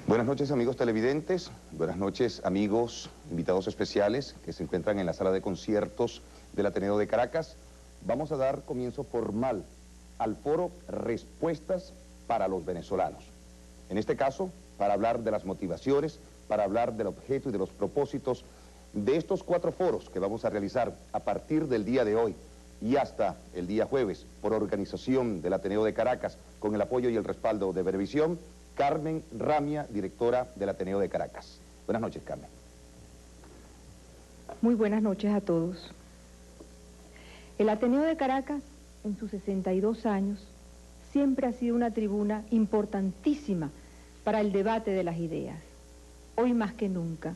Buenas noches, amigos televidentes, buenas noches, amigos invitados especiales que se encuentran en la sala de conciertos del Ateneo de Caracas. Vamos a dar comienzo formal al foro Respuestas para los venezolanos. En este caso, para hablar de las motivaciones, para hablar del objeto y de los propósitos de estos 4 foros que vamos a realizar a partir del día de hoy y hasta el día jueves, por organización del Ateneo de Caracas, con el apoyo y el respaldo de Verevisión. Carmen Ramia, directora del Ateneo de Caracas. Buenas noches, Carmen. Muy buenas noches a todos. El Ateneo de Caracas, en sus 62 años, siempre ha sido una tribuna importantísima para el debate de las ideas. Hoy más que nunca,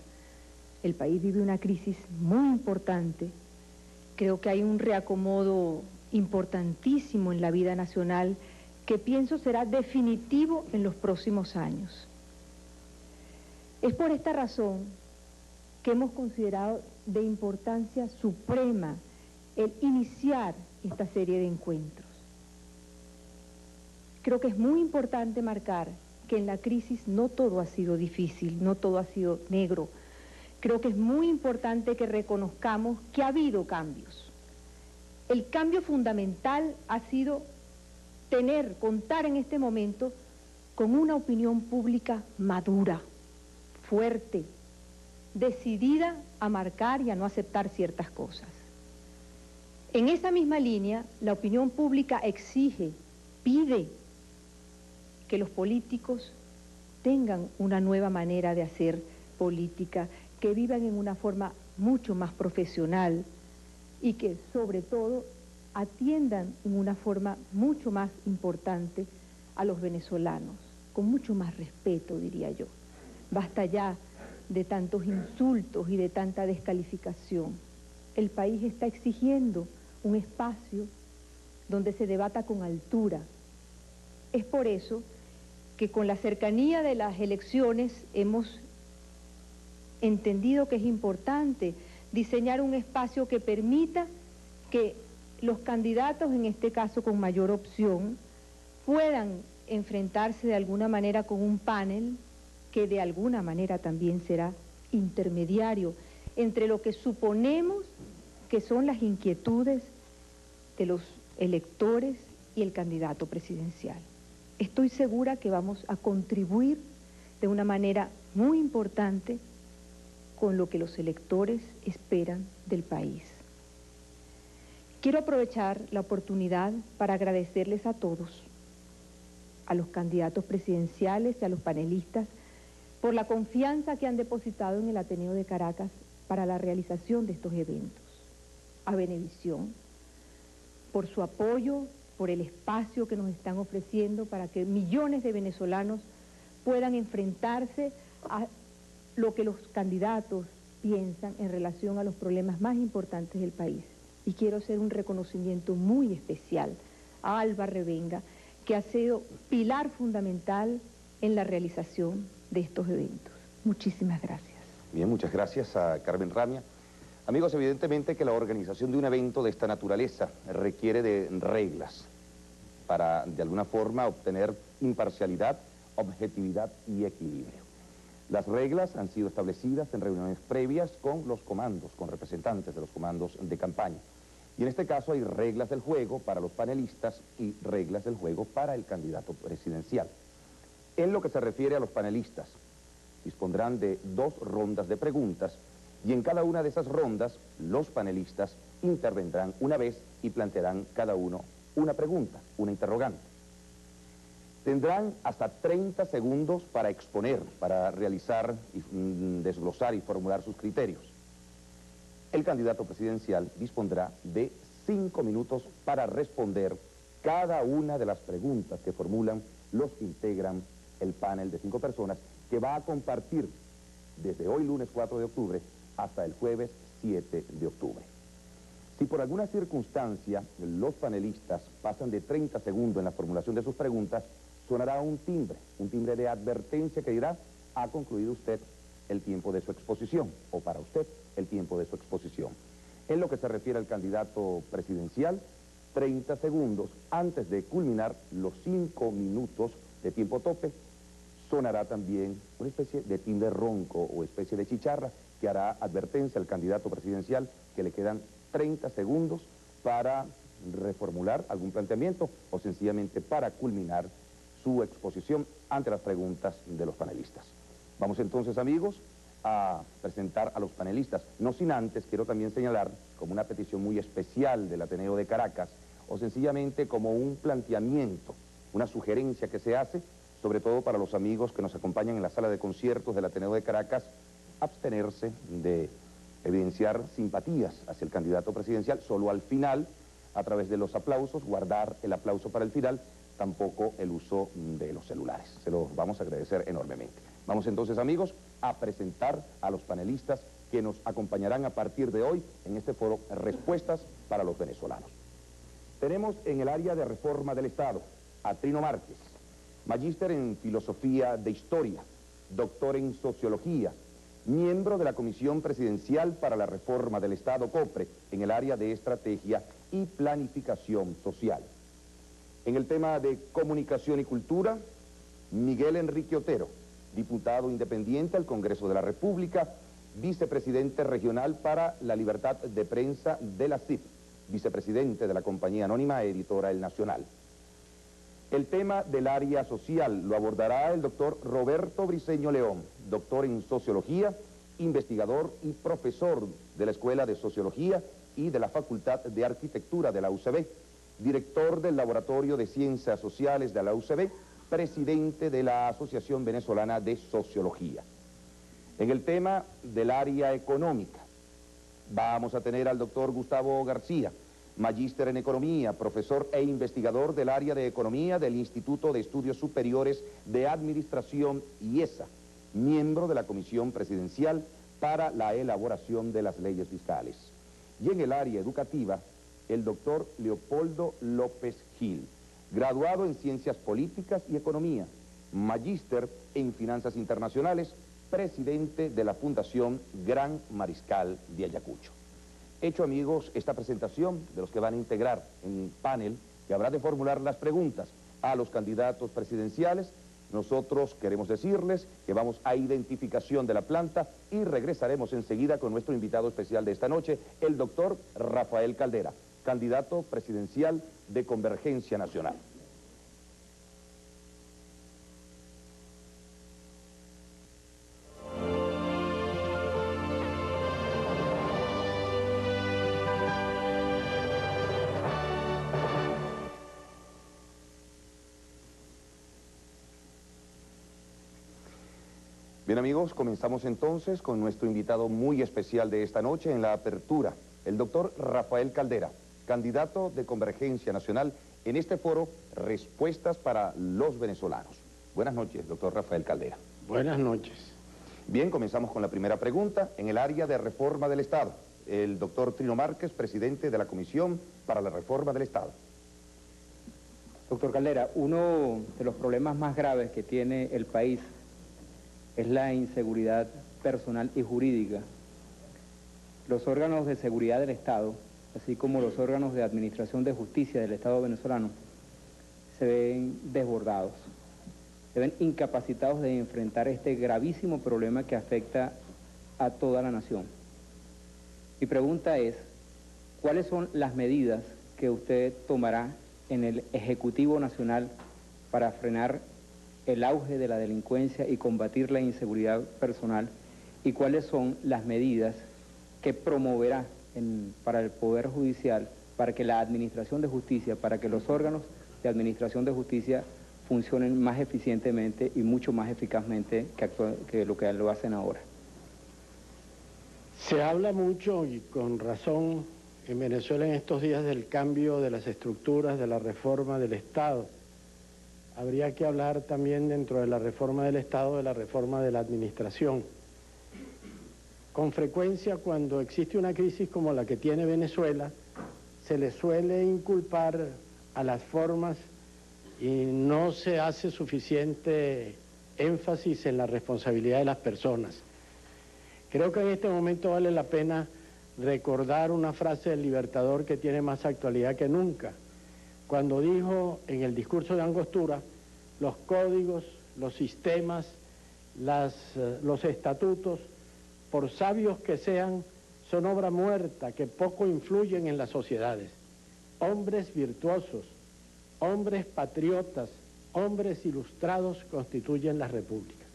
el país vive una crisis muy importante. Creo que hay un reacomodo importantísimo en la vida nacional que pienso será definitivo en los próximos años. Es por esta razón que hemos considerado de importancia suprema el iniciar esta serie de encuentros. Creo que es muy importante marcar que en la crisis no todo ha sido difícil, no todo ha sido negro. Creo que es muy importante que reconozcamos que ha habido cambios. El cambio fundamental ha sido contar en este momento con una opinión pública madura, fuerte, decidida a marcar y a no aceptar ciertas cosas. En esa misma línea, la opinión pública exige, pide que los políticos tengan una nueva manera de hacer política, que vivan en una forma mucho más profesional y que, sobre todo, atiendan en una forma mucho más importante a los venezolanos, con mucho más respeto, diría yo. Basta ya de tantos insultos y de tanta descalificación. El país está exigiendo un espacio donde se debata con altura. Es por eso que con la cercanía de las elecciones hemos entendido que es importante diseñar un espacio que permita que los candidatos, en este caso con mayor opción, puedan enfrentarse de alguna manera con un panel que de alguna manera también será intermediario entre lo que suponemos que son las inquietudes de los electores y el candidato presidencial. Estoy segura que vamos a contribuir de una manera muy importante con lo que los electores esperan del país. Quiero aprovechar la oportunidad para agradecerles a todos, a los candidatos presidenciales y a los panelistas, por la confianza que han depositado en el Ateneo de Caracas para la realización de estos eventos. A Venevisión, por su apoyo, por el espacio que nos están ofreciendo para que millones de venezolanos puedan enfrentarse a lo que los candidatos piensan en relación a los problemas más importantes del país. Y quiero hacer un reconocimiento muy especial a Alba Revenga, que ha sido pilar fundamental en la realización de estos eventos. Muchísimas gracias. Bien, muchas gracias a Carmen Ramia. Amigos, evidentemente que la organización de un evento de esta naturaleza requiere de reglas para, de alguna forma, obtener imparcialidad, objetividad y equilibrio. Las reglas han sido establecidas en reuniones previas con los comandos, con representantes de los comandos de campaña. Y en este caso hay reglas del juego para los panelistas y reglas del juego para el candidato presidencial. En lo que se refiere a los panelistas, dispondrán de 2 rondas de preguntas y en cada una de esas rondas los panelistas intervendrán una vez y plantearán cada uno una pregunta, una interrogante. Tendrán hasta 30 segundos para exponer, para realizar, desglosar y formular sus criterios. El candidato presidencial dispondrá de 5 minutos para responder cada una de las preguntas que formulan los que integran el panel de 5 personas que va a compartir desde hoy lunes 4 de octubre hasta el jueves 7 de octubre. Si por alguna circunstancia los panelistas pasan de 30 segundos en la formulación de sus preguntas, sonará un timbre de advertencia que dirá: ha concluido usted el tiempo de su exposición, o para usted el tiempo de su exposición. En lo que se refiere al candidato presidencial, 30 segundos antes de culminar los 5 minutos de tiempo tope, sonará también una especie de timbre ronco o especie de chicharra que hará advertencia al candidato presidencial que le quedan 30 segundos para reformular algún planteamiento o sencillamente para culminar su exposición ante las preguntas de los panelistas. Vamos entonces, amigos, a presentar a los panelistas. No sin antes, quiero también señalar como una petición muy especial del Ateneo de Caracas o sencillamente como un planteamiento, una sugerencia que se hace, sobre todo para los amigos que nos acompañan en la sala de conciertos del Ateneo de Caracas, abstenerse de evidenciar simpatías hacia el candidato presidencial, solo al final, a través de los aplausos, guardar el aplauso para el final, tampoco el uso de los celulares. Se los vamos a agradecer enormemente. Vamos entonces, amigos, a presentar a los panelistas que nos acompañarán a partir de hoy en este foro Respuestas para los Venezolanos. Tenemos en el área de Reforma del Estado a Trino Márquez, magíster en Filosofía de Historia, doctor en Sociología, miembro de la Comisión Presidencial para la Reforma del Estado, COPRE, en el área de Estrategia y Planificación Social. En el tema de Comunicación y Cultura, Miguel Enrique Otero, diputado independiente al Congreso de la República, vicepresidente regional para la libertad de prensa de la CIP, vicepresidente de la compañía anónima editora El Nacional. El tema del área social lo abordará el doctor Roberto Briceño León, doctor en Sociología, investigador y profesor de la Escuela de Sociología y de la Facultad de Arquitectura de la UCB, director del Laboratorio de Ciencias Sociales de la UCB, presidente de la Asociación Venezolana de Sociología. En el tema del área económica, vamos a tener al doctor Gustavo García, magíster en Economía, profesor e investigador del área de Economía del Instituto de Estudios Superiores de Administración IESA, miembro de la Comisión Presidencial para la elaboración de las leyes fiscales. Y en el área educativa, el doctor Leopoldo López Gil, graduado en Ciencias Políticas y Economía, magíster en Finanzas Internacionales, presidente de la Fundación Gran Mariscal de Ayacucho. Hecho, amigos, esta presentación de los que van a integrar en un panel que habrá de formular las preguntas a los candidatos presidenciales, nosotros queremos decirles que vamos a identificación de la planta y regresaremos enseguida con nuestro invitado especial de esta noche, el doctor Rafael Caldera, candidato presidencial de Convergencia Nacional. Bien, amigos, comenzamos entonces con nuestro invitado muy especial de esta noche en la apertura, el doctor Rafael Caldera, candidato de Convergencia Nacional en este foro Respuestas para los Venezolanos. Buenas noches, doctor Rafael Caldera. Buenas noches. Bien, comenzamos con la primera pregunta. En el área de Reforma del Estado, el doctor Trino Márquez, presidente de la Comisión para la Reforma del Estado. Doctor Caldera, uno de los problemas más graves que tiene el país es la inseguridad personal y jurídica. Los órganos de seguridad del Estado, así como los órganos de administración de justicia del Estado venezolano, se ven desbordados, se ven incapacitados de enfrentar este gravísimo problema que afecta a toda la nación. Mi pregunta es, ¿cuáles son las medidas que usted tomará en el Ejecutivo Nacional para frenar el auge de la delincuencia y combatir la inseguridad personal? ¿Y cuáles son las medidas que promoverá para el Poder Judicial, para que la administración de justicia, para que los órganos de administración de justicia funcionen más eficientemente y mucho más eficazmente que lo que lo hacen ahora? Se habla mucho y con razón en Venezuela en estos días del cambio de las estructuras, de la reforma del Estado. Habría que hablar también dentro de la reforma del Estado de la reforma de la administración. Con frecuencia, cuando existe una crisis como la que tiene Venezuela, se le suele inculpar a las formas y no se hace suficiente énfasis en la responsabilidad de las personas. Creo que en este momento vale la pena recordar una frase del Libertador que tiene más actualidad que nunca, cuando dijo en el discurso de Angostura, los códigos, los sistemas, los estatutos, por sabios que sean, son obra muerta que poco influyen en las sociedades. Hombres virtuosos, hombres patriotas, hombres ilustrados constituyen las repúblicas.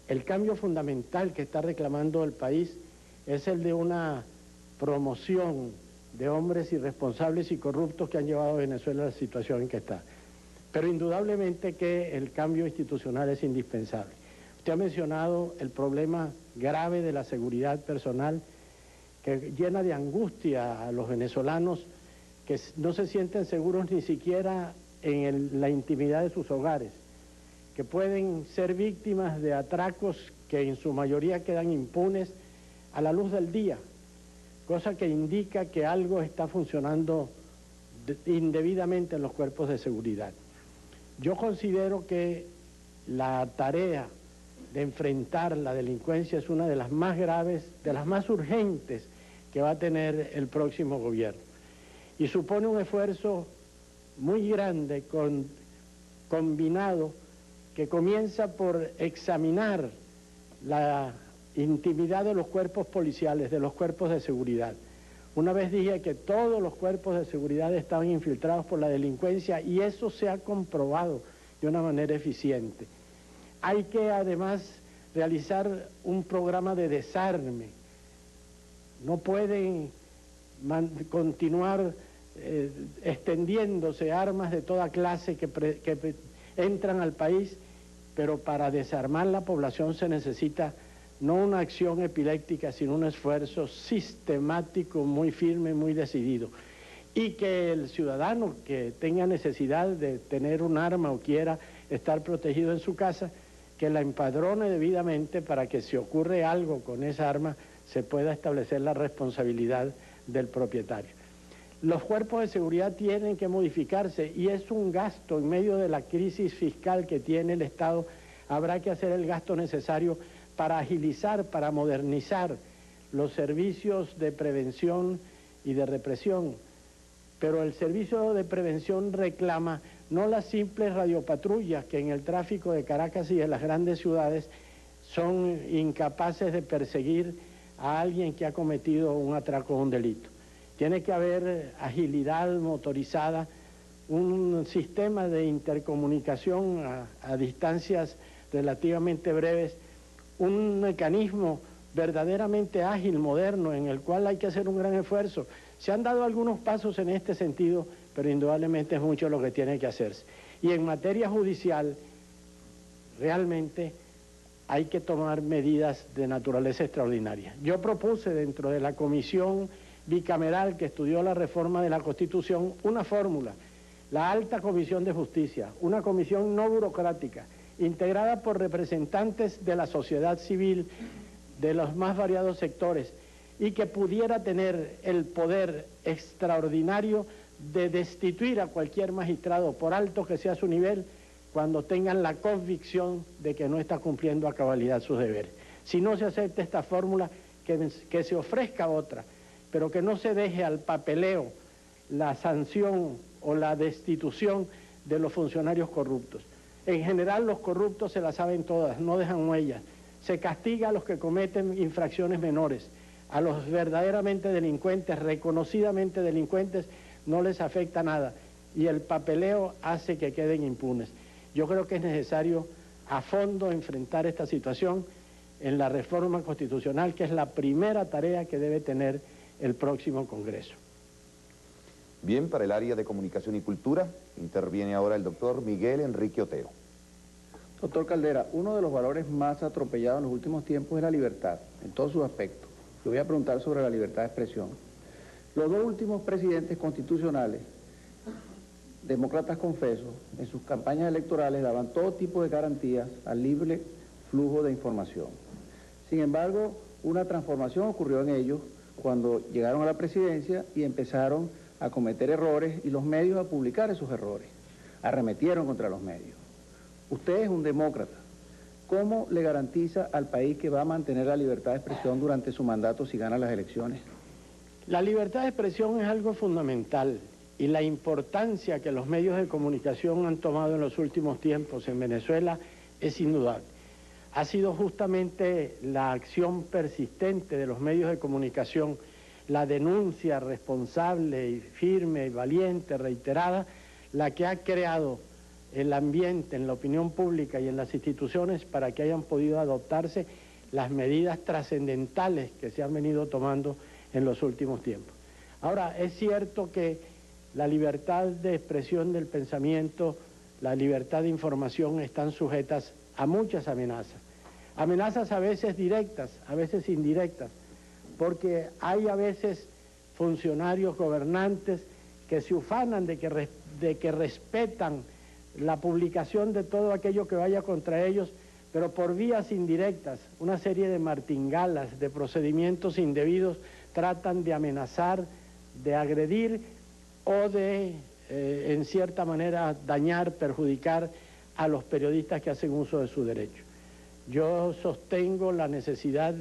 El cambio fundamental que está reclamando el país es el de una promoción de hombres irresponsables y corruptos que han llevado a Venezuela a la situación en que está. Pero indudablemente que el cambio institucional es indispensable. Usted ha mencionado el problema grave de la seguridad personal que llena de angustia a los venezolanos que no se sienten seguros ni siquiera en la intimidad de sus hogares, que pueden ser víctimas de atracos que en su mayoría quedan impunes a la luz del día, cosa que indica que algo está funcionando indebidamente en los cuerpos de seguridad. Yo considero que la tarea de enfrentar la delincuencia es una de las más graves, de las más urgentes que va a tener el próximo gobierno. Y supone un esfuerzo muy grande, combinado, que comienza por examinar la intimidad de los cuerpos policiales, de los cuerpos de seguridad. Una vez dije que todos los cuerpos de seguridad estaban infiltrados por la delincuencia y eso se ha comprobado de una manera eficiente. Hay que además realizar un programa de desarme. No pueden continuar extendiéndose armas de toda clase que entran al país, pero para desarmar la población se necesita no una acción epiléptica, sino un esfuerzo sistemático, muy firme, muy decidido. Y que el ciudadano que tenga necesidad de tener un arma o quiera estar protegido en su casa, que la empadrone debidamente para que si ocurre algo con esa arma se pueda establecer la responsabilidad del propietario. Los cuerpos de seguridad tienen que modificarse y es un gasto en medio de la crisis fiscal que tiene el Estado. Habrá que hacer el gasto necesario para agilizar, para modernizar los servicios de prevención y de represión. Pero el servicio de prevención reclama no las simples radiopatrullas que en el tráfico de Caracas y de las grandes ciudades son incapaces de perseguir a alguien que ha cometido un atraco o un delito. Tiene que haber agilidad motorizada, un sistema de intercomunicación a distancias relativamente breves, un mecanismo verdaderamente ágil, moderno, en el cual hay que hacer un gran esfuerzo. Se han dado algunos pasos en este sentido, pero indudablemente es mucho lo que tiene que hacerse. Y en materia judicial, realmente hay que tomar medidas de naturaleza extraordinaria. Yo propuse dentro de la comisión bicameral que estudió la reforma de la Constitución una fórmula, la Alta Comisión de Justicia, una comisión no burocrática, integrada por representantes de la sociedad civil, de los más variados sectores, y que pudiera tener el poder extraordinario de destituir a cualquier magistrado, por alto que sea su nivel, cuando tengan la convicción de que no está cumpliendo a cabalidad sus deberes. Si no se acepta esta fórmula, que se ofrezca otra, pero que no se deje al papeleo la sanción o la destitución de los funcionarios corruptos. En general los corruptos se la saben todas, no dejan huellas. Se castiga a los que cometen infracciones menores. A los verdaderamente delincuentes, reconocidamente delincuentes, no les afecta nada. Y el papeleo hace que queden impunes. Yo creo que es necesario a fondo enfrentar esta situación en la reforma constitucional, que es la primera tarea que debe tener el próximo Congreso. Bien, para el área de Comunicación y Cultura, interviene ahora el doctor Miguel Enrique Otero. Doctor Caldera, uno de los valores más atropellados en los últimos tiempos es la libertad, en todos sus aspectos. Le voy a preguntar sobre la libertad de expresión. Los dos últimos presidentes constitucionales, demócratas confesos, en sus campañas electorales daban todo tipo de garantías al libre flujo de información. Sin embargo, una transformación ocurrió en ellos cuando llegaron a la presidencia y empezaron a cometer errores y los medios a publicar esos errores. Arremetieron contra los medios. Usted es un demócrata. ¿Cómo le garantiza al país que va a mantener la libertad de expresión durante su mandato si gana las elecciones? La libertad de expresión es algo fundamental y la importancia que los medios de comunicación han tomado en los últimos tiempos en Venezuela es indudable. Ha sido justamente la acción persistente de los medios de comunicación, la denuncia responsable y firme y valiente, reiterada, la que ha creado el ambiente en la opinión pública y en las instituciones para que hayan podido adoptarse las medidas trascendentales que se han venido tomando en los últimos tiempos. Ahora, es cierto que la libertad de expresión del pensamiento, la libertad de información están sujetas a muchas amenazas. Amenazas a veces directas, a veces indirectas, porque hay a veces funcionarios gobernantes que se ufanan de que respetan la publicación de todo aquello que vaya contra ellos, pero por vías indirectas, una serie de martingalas, de procedimientos indebidos, tratan de amenazar, de agredir o de, en cierta manera, dañar, perjudicar a los periodistas que hacen uso de su derecho. Yo sostengo la necesidad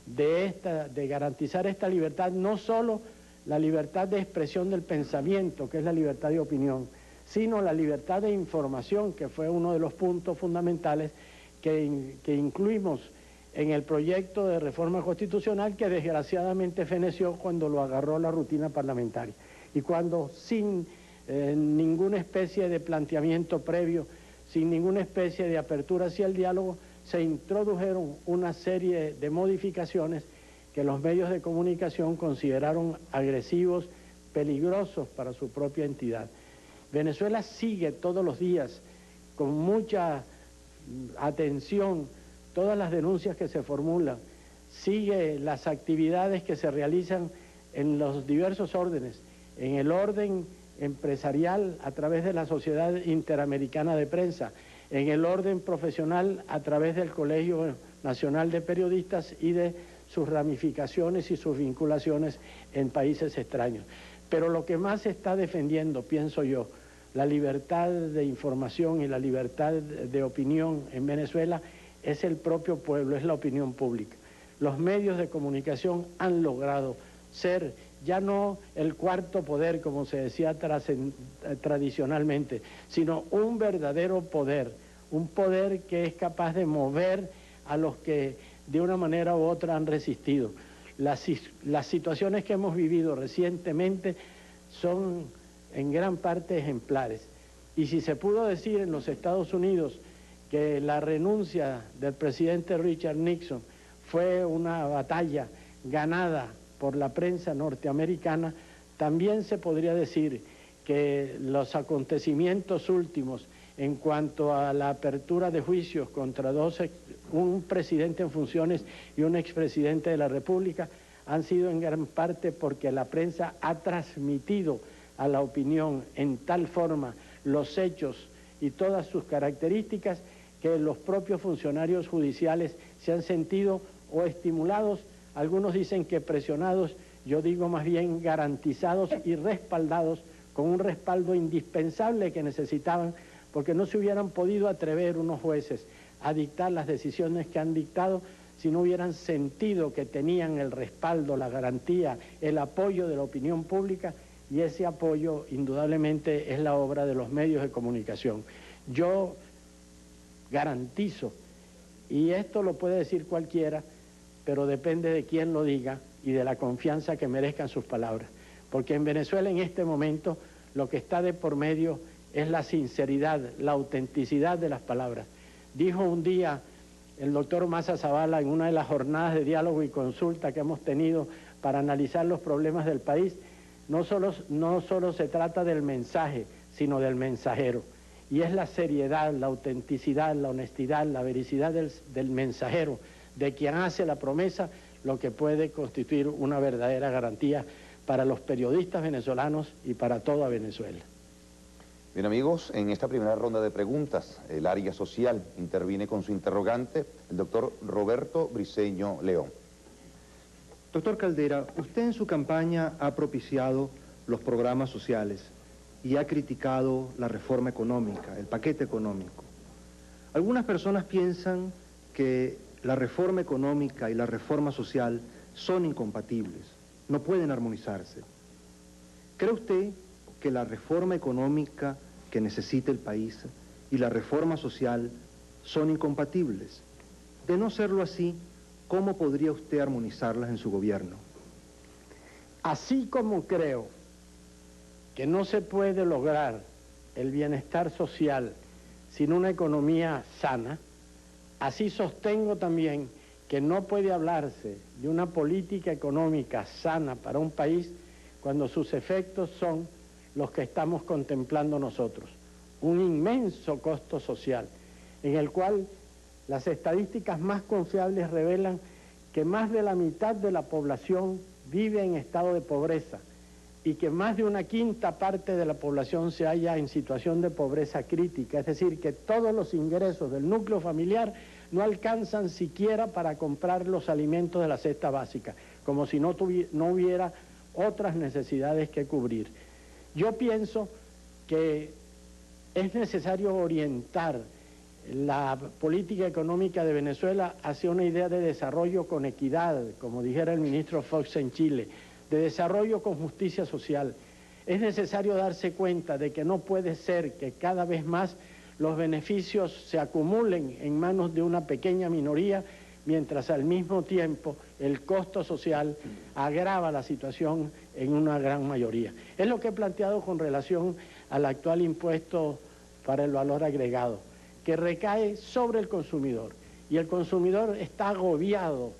de garantizar esta libertad, no solo la libertad de expresión del pensamiento, que es la libertad de opinión, sino la libertad de información, que fue uno de los puntos fundamentales que incluimos en el proyecto de reforma constitucional que desgraciadamente feneció cuando lo agarró la rutina parlamentaria y cuando sin ninguna especie de planteamiento previo, sin ninguna especie de apertura hacia el diálogo, se introdujeron una serie de modificaciones que los medios de comunicación consideraron agresivos, peligrosos para su propia entidad. Venezuela sigue todos los días con mucha atención todas las denuncias que se formulan, sigue las actividades que se realizan en los diversos órdenes, en el orden empresarial a través de la Sociedad Interamericana de Prensa, en el orden profesional a través del Colegio Nacional de Periodistas y de sus ramificaciones y sus vinculaciones en países extraños. Pero lo que más se está defendiendo, pienso yo, la libertad de información y la libertad de opinión en Venezuela es el propio pueblo, es la opinión pública. Los medios de comunicación han logrado ser ya no el cuarto poder, como se decía tradicionalmente, sino un verdadero poder, un poder que es capaz de mover a los que de una manera u otra han resistido. Las situaciones que hemos vivido recientemente son en gran parte ejemplares. Y si se pudo decir en los Estados Unidos que la renuncia del presidente Richard Nixon fue una batalla ganada por la prensa norteamericana, también se podría decir que los acontecimientos últimos en cuanto a la apertura de juicios contra un presidente en funciones y un expresidente de la República han sido en gran parte porque la prensa ha transmitido a la opinión en tal forma los hechos y todas sus características que los propios funcionarios judiciales se han sentido o estimulados, algunos dicen que presionados, yo digo más bien garantizados y respaldados con un respaldo indispensable que necesitaban, porque no se hubieran podido atrever unos jueces a dictar las decisiones que han dictado si no hubieran sentido que tenían el respaldo, la garantía, el apoyo de la opinión pública, y ese apoyo indudablemente es la obra de los medios de comunicación. Yo garantizo, y esto lo puede decir cualquiera, pero depende de quién lo diga y de la confianza que merezcan sus palabras, porque en Venezuela en este momento lo que está de por medio es la sinceridad, la autenticidad de las palabras. Dijo un día el doctor Maza Zavala en una de las jornadas de diálogo y consulta que hemos tenido para analizar los problemas del país, no solo se trata del mensaje, sino del mensajero. Y es la seriedad, la autenticidad, la honestidad, la veracidad del mensajero, de quien hace la promesa, lo que puede constituir una verdadera garantía para los periodistas venezolanos y para toda Venezuela. Bien, amigos, en esta primera ronda de preguntas, el área social interviene con su interrogante, el doctor Roberto Briceño León. Doctor Caldera, usted en su campaña ha propiciado los programas sociales y ha criticado la reforma económica, el paquete económico. Algunas personas piensan que la reforma económica y la reforma social son incompatibles, no pueden armonizarse. ¿Cree usted que la reforma económica que necesita el país y la reforma social son incompatibles? De no serlo así, ¿cómo podría usted armonizarlas en su gobierno? Así como creo que no se puede lograr el bienestar social sin una economía sana, así sostengo también que no puede hablarse de una política económica sana para un país cuando sus efectos son los que estamos contemplando nosotros. Un inmenso costo social, en el cual las estadísticas más confiables revelan que más de la mitad de la población vive en estado de pobreza y que más de una quinta parte de la población se halla en situación de pobreza crítica, es decir, que todos los ingresos del núcleo familiar no alcanzan siquiera para comprar los alimentos de la cesta básica, como si no hubiera otras necesidades que cubrir. Yo pienso que es necesario orientar la política económica de Venezuela hacia una idea de desarrollo con equidad, como dijera el ministro Fox en Chile, de desarrollo con justicia social. Es necesario darse cuenta de que no puede ser que cada vez más los beneficios se acumulen en manos de una pequeña minoría, mientras al mismo tiempo el costo social agrava la situación en una gran mayoría. Es lo que he planteado con relación al actual impuesto para el valor agregado, que recae sobre el consumidor, y el consumidor está agobiado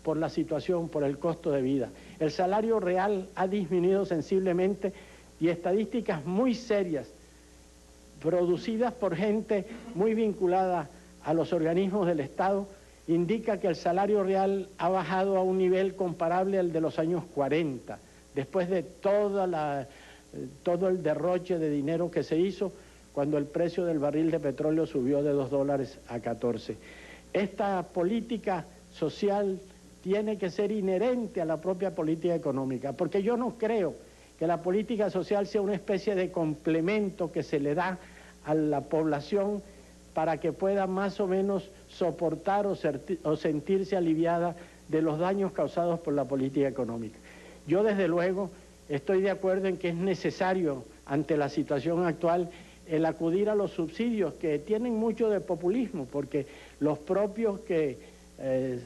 por la situación, por el costo de vida. El salario real ha disminuido sensiblemente y estadísticas muy serias, producidas por gente muy vinculada a los organismos del Estado, indica que el salario real ha bajado a un nivel comparable al de los años 40, después de todo el derroche de dinero que se hizo cuando el precio del barril de petróleo subió de $2 a 14. Esta política social tiene que ser inherente a la propia política económica, porque yo no creo que la política social sea una especie de complemento que se le da a la población para que pueda más o menos soportar o sentirse aliviada de los daños causados por la política económica. Yo desde luego estoy de acuerdo en que es necesario ante la situación actual el acudir a los subsidios, que tienen mucho de populismo, porque los propios que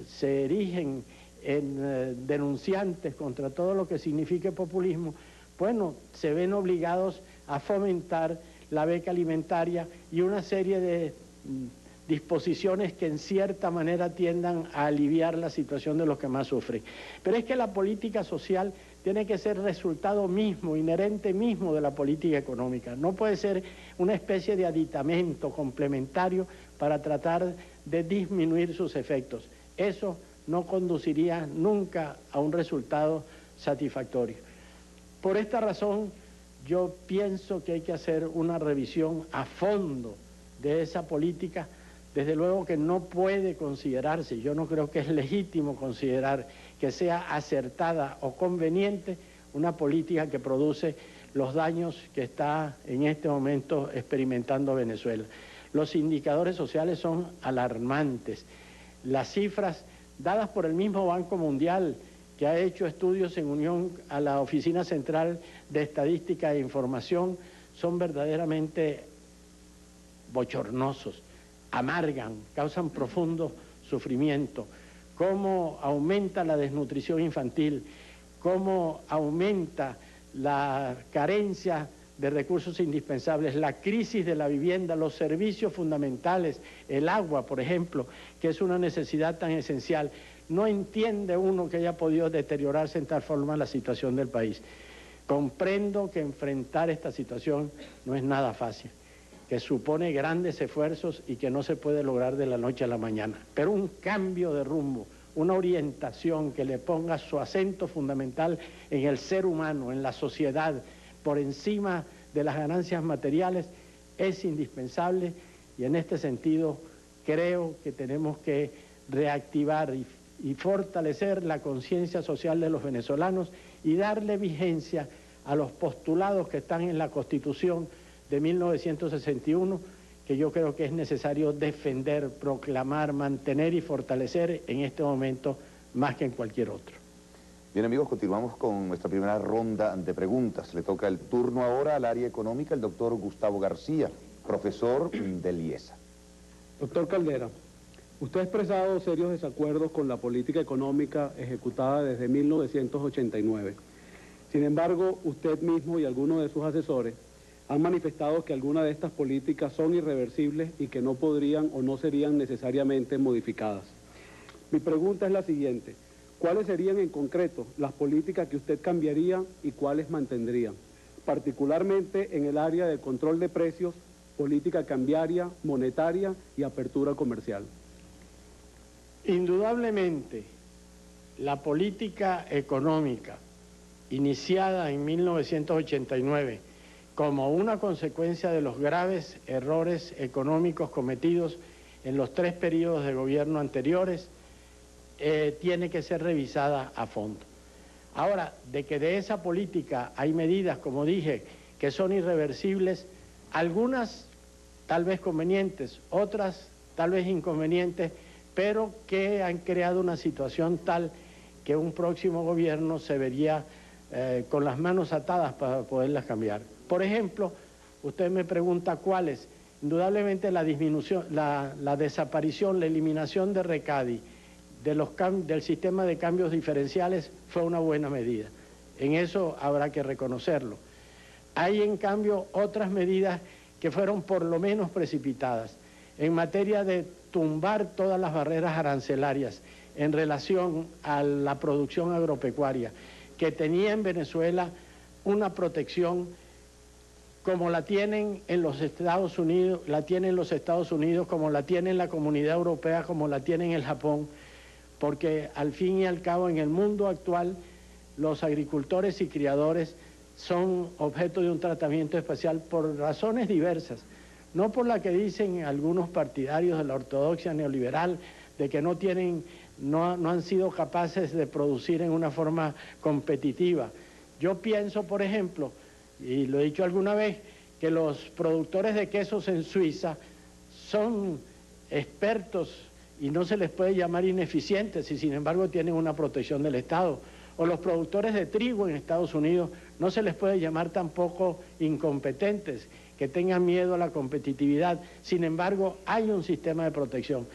se erigen en denunciantes contra todo lo que signifique populismo, bueno, se ven obligados a fomentar la beca alimentaria y una serie de disposiciones que en cierta manera tiendan a aliviar la situación de los que más sufren. Pero es que la política social tiene que ser resultado mismo, inherente mismo de la política económica. No puede ser una especie de aditamento complementario para tratar de disminuir sus efectos. Eso no conduciría nunca a un resultado satisfactorio. Por esta razón, yo pienso que hay que hacer una revisión a fondo de esa política. Desde luego que no puede considerarse, yo no creo que es legítimo considerar que sea acertada o conveniente una política que produce los daños que está en este momento experimentando Venezuela. Los indicadores sociales son alarmantes. Las cifras dadas por el mismo Banco Mundial, que ha hecho estudios en unión a la Oficina Central de Estadística e Información, son verdaderamente bochornosos, amargan, causan profundo sufrimiento. Cómo aumenta la desnutrición infantil, cómo aumenta la carencia de recursos indispensables, la crisis de la vivienda, los servicios fundamentales, el agua, por ejemplo, que es una necesidad tan esencial. No entiende uno que haya podido deteriorarse en tal forma la situación del país. Comprendo que enfrentar esta situación no es nada fácil, que supone grandes esfuerzos y que no se puede lograr de la noche a la mañana. Pero un cambio de rumbo, una orientación que le ponga su acento fundamental en el ser humano, en la sociedad, por encima de las ganancias materiales, es indispensable, y en este sentido creo que tenemos que reactivar y fortalecer la conciencia social de los venezolanos y darle vigencia a los postulados que están en la Constitución de 1961, que yo creo que es necesario defender, proclamar, mantener y fortalecer en este momento más que en cualquier otro. Bien, amigos, continuamos con nuestra primera ronda de preguntas. Le toca el turno ahora al área económica, el doctor Gustavo García, profesor del IESA. Doctor Caldera, usted ha expresado serios desacuerdos con la política económica ejecutada desde 1989. Sin embargo, usted mismo y algunos de sus asesores han manifestado que algunas de estas políticas son irreversibles y que no podrían o no serían necesariamente modificadas. Mi pregunta es la siguiente: ¿cuáles serían en concreto las políticas que usted cambiaría y cuáles mantendría? Particularmente en el área del control de precios, política cambiaria, monetaria y apertura comercial. Indudablemente, la política económica iniciada en 1989 como una consecuencia de los graves errores económicos cometidos en los 3 periodos de gobierno anteriores, tiene que ser revisada a fondo. Ahora, de que de esa política hay medidas, como dije, que son irreversibles, algunas tal vez convenientes, otras tal vez inconvenientes, pero que han creado una situación tal que un próximo gobierno se vería con las manos atadas para poderlas cambiar. Por ejemplo, usted me pregunta cuáles. Indudablemente la disminución, la desaparición, la eliminación de Recadi, del sistema de cambios diferenciales fue una buena medida. En eso habrá que reconocerlo. Hay en cambio otras medidas que fueron por lo menos precipitadas en materia de tumbar todas las barreras arancelarias en relación a la producción agropecuaria, que tenía en Venezuela una protección como la tienen en los Estados Unidos, como la tiene la Comunidad Europea, como la tiene en el Japón, porque al fin y al cabo en el mundo actual los agricultores y criadores son objeto de un tratamiento especial por razones diversas, no por la que dicen algunos partidarios de la ortodoxia neoliberal, de que no han sido capaces de producir en una forma competitiva. Yo pienso, por ejemplo, y lo he dicho alguna vez, que los productores de quesos en Suiza son expertos y no se les puede llamar ineficientes y sin embargo tienen una protección del Estado. O los productores de trigo en Estados Unidos no se les puede llamar tampoco incompetentes, que tengan miedo a la competitividad. Sin embargo, hay un sistema de protección.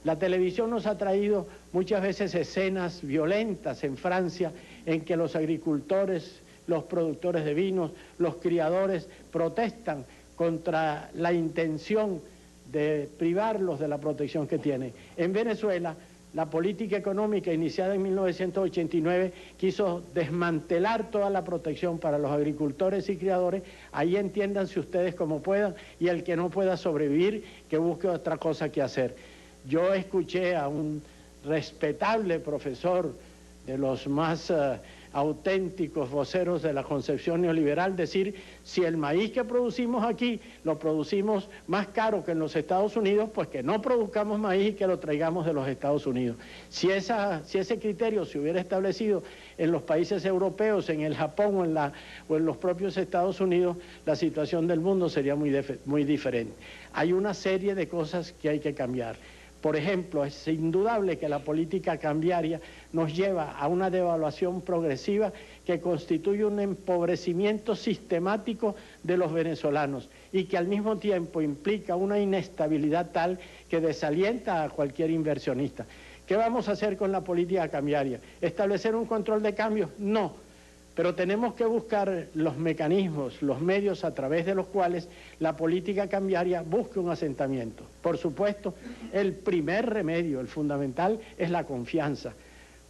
La televisión nos ha traído muchas veces escenas violentas en Francia en que los agricultores, los productores de vinos, los criadores protestan contra la intención de privarlos de la protección que tienen. En Venezuela, la política económica iniciada en 1989 quiso desmantelar toda la protección para los agricultores y criadores. Ahí entiéndanse ustedes como puedan, y el que no pueda sobrevivir, que busque otra cosa que hacer. Yo escuché a un respetable profesor de los más auténticos voceros de la concepción neoliberal decir: si el maíz que producimos aquí lo producimos más caro que en los Estados Unidos, pues que no produzcamos maíz y que lo traigamos de los Estados Unidos. Si ese criterio se hubiera establecido en los países europeos, en el Japón o en los propios Estados Unidos, la situación del mundo sería muy diferente. Hay una serie de cosas que hay que cambiar. Por ejemplo, es indudable que la política cambiaria nos lleva a una devaluación progresiva que constituye un empobrecimiento sistemático de los venezolanos y que al mismo tiempo implica una inestabilidad tal que desalienta a cualquier inversionista. ¿Qué vamos a hacer con la política cambiaria? ¿Establecer un control de cambios? No. Pero tenemos que buscar los mecanismos, los medios a través de los cuales la política cambiaria busque un asentamiento. Por supuesto, el primer remedio, el fundamental, es la confianza,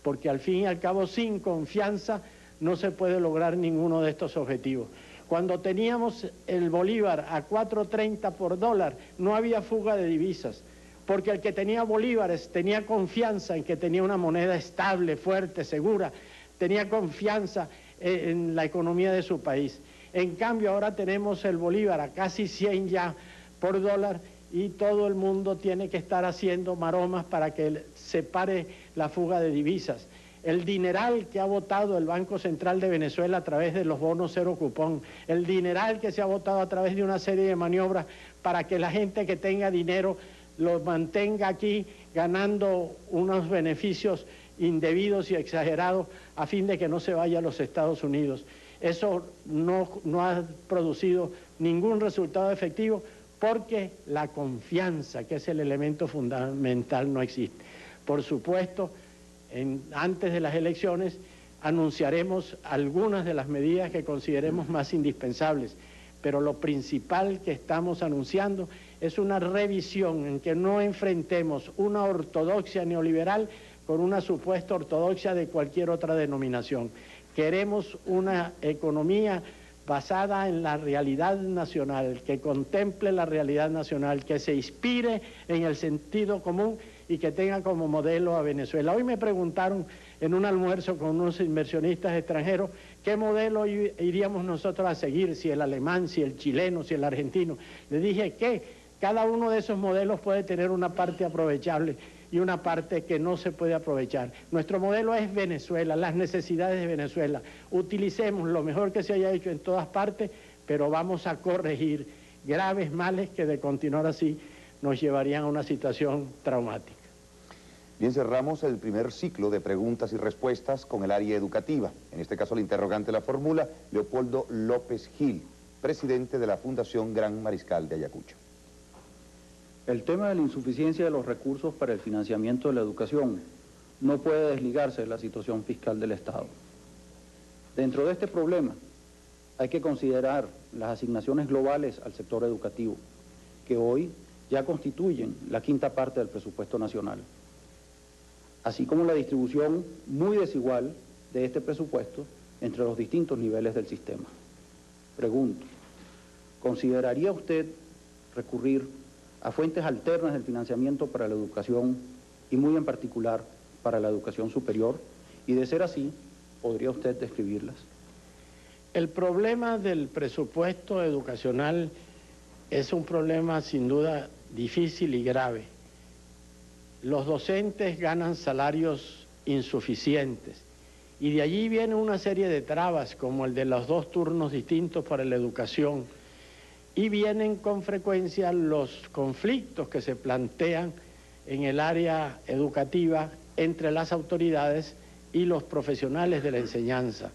porque al fin y al cabo, sin confianza no se puede lograr ninguno de estos objetivos. Cuando teníamos el bolívar a 4.30 por dólar, no había fuga de divisas, porque el que tenía bolívares tenía confianza en que tenía una moneda estable, fuerte, segura, tenía confianza en la economía de su país. En cambio, ahora tenemos el bolívar a casi 100 ya por dólar y todo el mundo tiene que estar haciendo maromas para que se pare la fuga de divisas. El dineral que ha botado el Banco Central de Venezuela a través de los bonos cero cupón, el dineral que se ha botado a través de una serie de maniobras para que la gente que tenga dinero lo mantenga aquí ganando unos beneficios indebidos y exagerados a fin de que no se vaya a los Estados Unidos. Eso no ha producido ningún resultado efectivo porque la confianza, que es el elemento fundamental, no existe. Por supuesto, antes de las elecciones anunciaremos algunas de las medidas que consideremos más indispensables, pero lo principal que estamos anunciando es una revisión en que no enfrentemos una ortodoxia neoliberal con una supuesta ortodoxia de cualquier otra denominación. Queremos una economía basada en la realidad nacional, que contemple la realidad nacional, que se inspire en el sentido común y que tenga como modelo a Venezuela. Hoy me preguntaron en un almuerzo con unos inversionistas extranjeros qué modelo iríamos nosotros a seguir, si el alemán, si el chileno, si el argentino. Les dije que cada uno de esos modelos puede tener una parte aprovechable y una parte que no se puede aprovechar. Nuestro modelo es Venezuela, las necesidades de Venezuela. Utilicemos lo mejor que se haya hecho en todas partes, pero vamos a corregir graves males que de continuar así nos llevarían a una situación traumática. Bien, cerramos el primer ciclo de preguntas y respuestas con el área educativa. En este caso, el interrogante la formula Leopoldo López Gil, presidente de la Fundación Gran Mariscal de Ayacucho. El tema de la insuficiencia de los recursos para el financiamiento de la educación no puede desligarse de la situación fiscal del Estado. Dentro de este problema hay que considerar las asignaciones globales al sector educativo, que hoy ya constituyen la quinta parte del presupuesto nacional, así como la distribución muy desigual de este presupuesto entre los distintos niveles del sistema. Pregunto, ¿consideraría usted recurrir a fuentes alternas del financiamiento para la educación y muy en particular para la educación superior? Y de ser así, ¿podría usted describirlas? El problema del presupuesto educacional es un problema sin duda difícil y grave. Los docentes ganan salarios insuficientes y de allí viene una serie de trabas como el de los 2 turnos distintos para la educación, y vienen con frecuencia los conflictos que se plantean en el área educativa entre las autoridades y los profesionales de la enseñanza.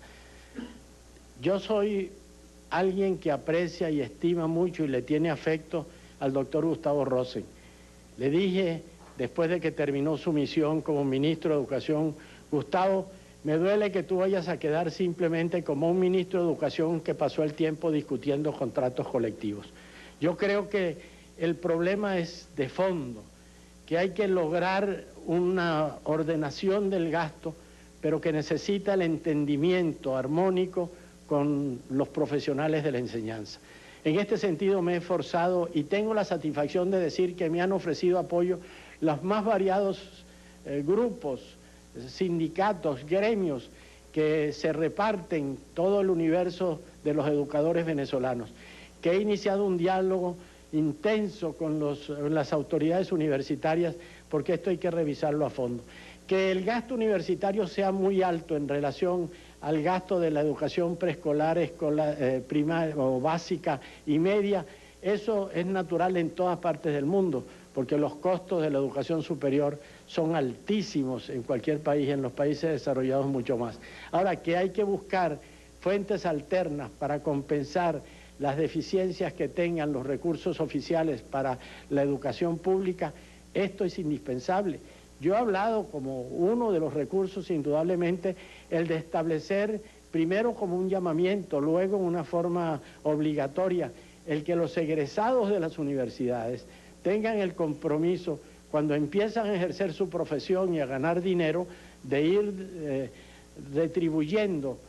Yo soy alguien que aprecia y estima mucho y le tiene afecto al doctor Gustavo Rosen. Le dije, después de que terminó su misión como ministro de Educación, Gustavo, me duele que tú vayas a quedar simplemente como un ministro de Educación que pasó el tiempo discutiendo contratos colectivos. Yo creo que el problema es de fondo, que hay que lograr una ordenación del gasto, pero que necesita el entendimiento armónico con los profesionales de la enseñanza. En este sentido me he esforzado y tengo la satisfacción de decir que me han ofrecido apoyo los más variados grupos, sindicatos, gremios que se reparten todo el universo de los educadores venezolanos, que he iniciado un diálogo intenso con las autoridades universitarias, porque esto hay que revisarlo a fondo. Que el gasto universitario sea muy alto en relación al gasto de la educación preescolar, primaria o básica y media, eso es natural en todas partes del mundo, porque los costos de la educación superior son altísimos en cualquier país, en los países desarrollados mucho más. Ahora, que hay que buscar fuentes alternas para compensar las deficiencias que tengan los recursos oficiales para la educación pública, esto es indispensable. Yo he hablado como uno de los recursos, indudablemente, el de establecer primero como un llamamiento, luego una forma obligatoria, el que los egresados de las universidades tengan el compromiso, cuando empiezan a ejercer su profesión y a ganar dinero, de ir retribuyendo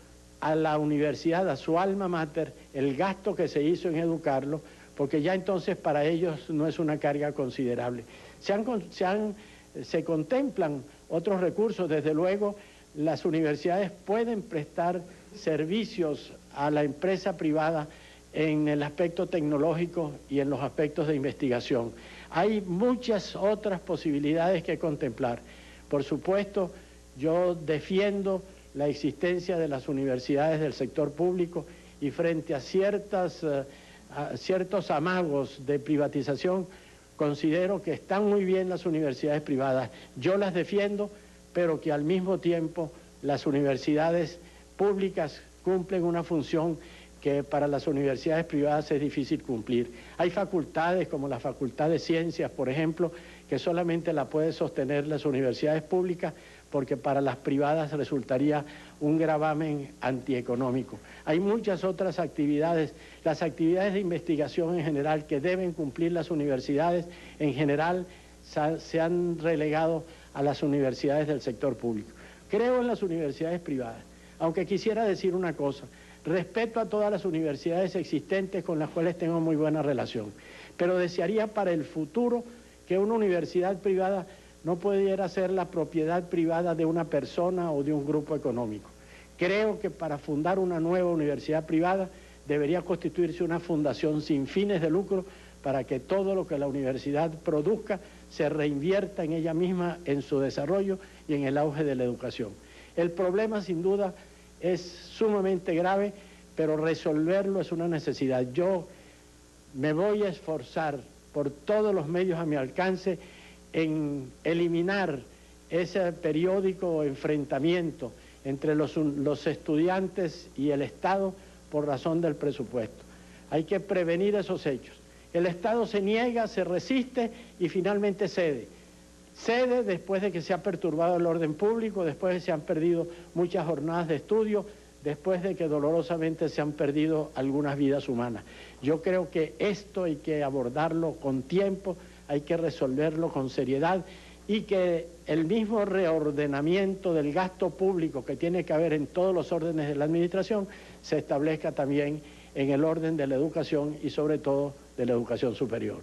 a la universidad, a su alma mater, el gasto que se hizo en educarlo, porque ya entonces para ellos no es una carga considerable. Se contemplan otros recursos, desde luego las universidades pueden prestar servicios a la empresa privada en el aspecto tecnológico y en los aspectos de investigación. Hay muchas otras posibilidades que contemplar. Por supuesto, yo defiendo la existencia de las universidades del sector público y frente a ciertos amagos de privatización, considero que están muy bien las universidades privadas. Yo las defiendo, pero que al mismo tiempo las universidades públicas cumplen una función que para las universidades privadas es difícil cumplir. Hay facultades como la Facultad de Ciencias, por ejemplo, que solamente la pueden sostener las universidades públicas porque para las privadas resultaría un gravamen antieconómico. Hay muchas otras actividades, las actividades de investigación en general que deben cumplir las universidades, en general se han relegado a las universidades del sector público. Creo en las universidades privadas, aunque quisiera decir una cosa, respeto a todas las universidades existentes con las cuales tengo muy buena relación, pero desearía para el futuro que una universidad privada no pudiera ser la propiedad privada de una persona o de un grupo económico. Creo que para fundar una nueva universidad privada debería constituirse una fundación sin fines de lucro para que todo lo que la universidad produzca se reinvierta en ella misma, en su desarrollo y en el auge de la educación. El problema sin duda es sumamente grave, pero resolverlo es una necesidad. Yo me voy a esforzar por todos los medios a mi alcance en eliminar ese periódico o enfrentamiento entre los estudiantes y el Estado por razón del presupuesto. Hay que prevenir esos hechos. El Estado se niega, se resiste y finalmente cede. Cede después de que se ha perturbado el orden público, después de que se han perdido muchas jornadas de estudio, después de que dolorosamente se han perdido algunas vidas humanas. Yo creo que esto hay que abordarlo con tiempo, hay que resolverlo con seriedad y que el mismo reordenamiento del gasto público que tiene que haber en todos los órdenes de la administración se establezca también en el orden de la educación y sobre todo de la educación superior.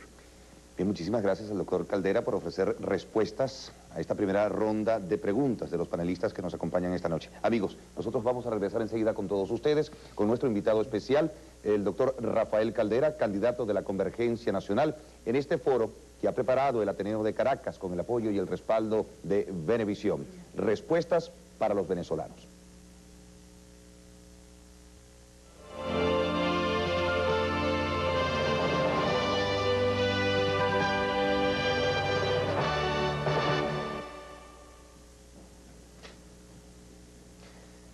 Bien, muchísimas gracias al doctor Caldera por ofrecer respuestas a esta primera ronda de preguntas de los panelistas que nos acompañan esta noche. Amigos, nosotros vamos a regresar enseguida con todos ustedes, con nuestro invitado especial, el doctor Rafael Caldera, candidato de la Convergencia Nacional, en este foro que ha preparado el Ateneo de Caracas con el apoyo y el respaldo de Venevisión. Respuestas para los venezolanos.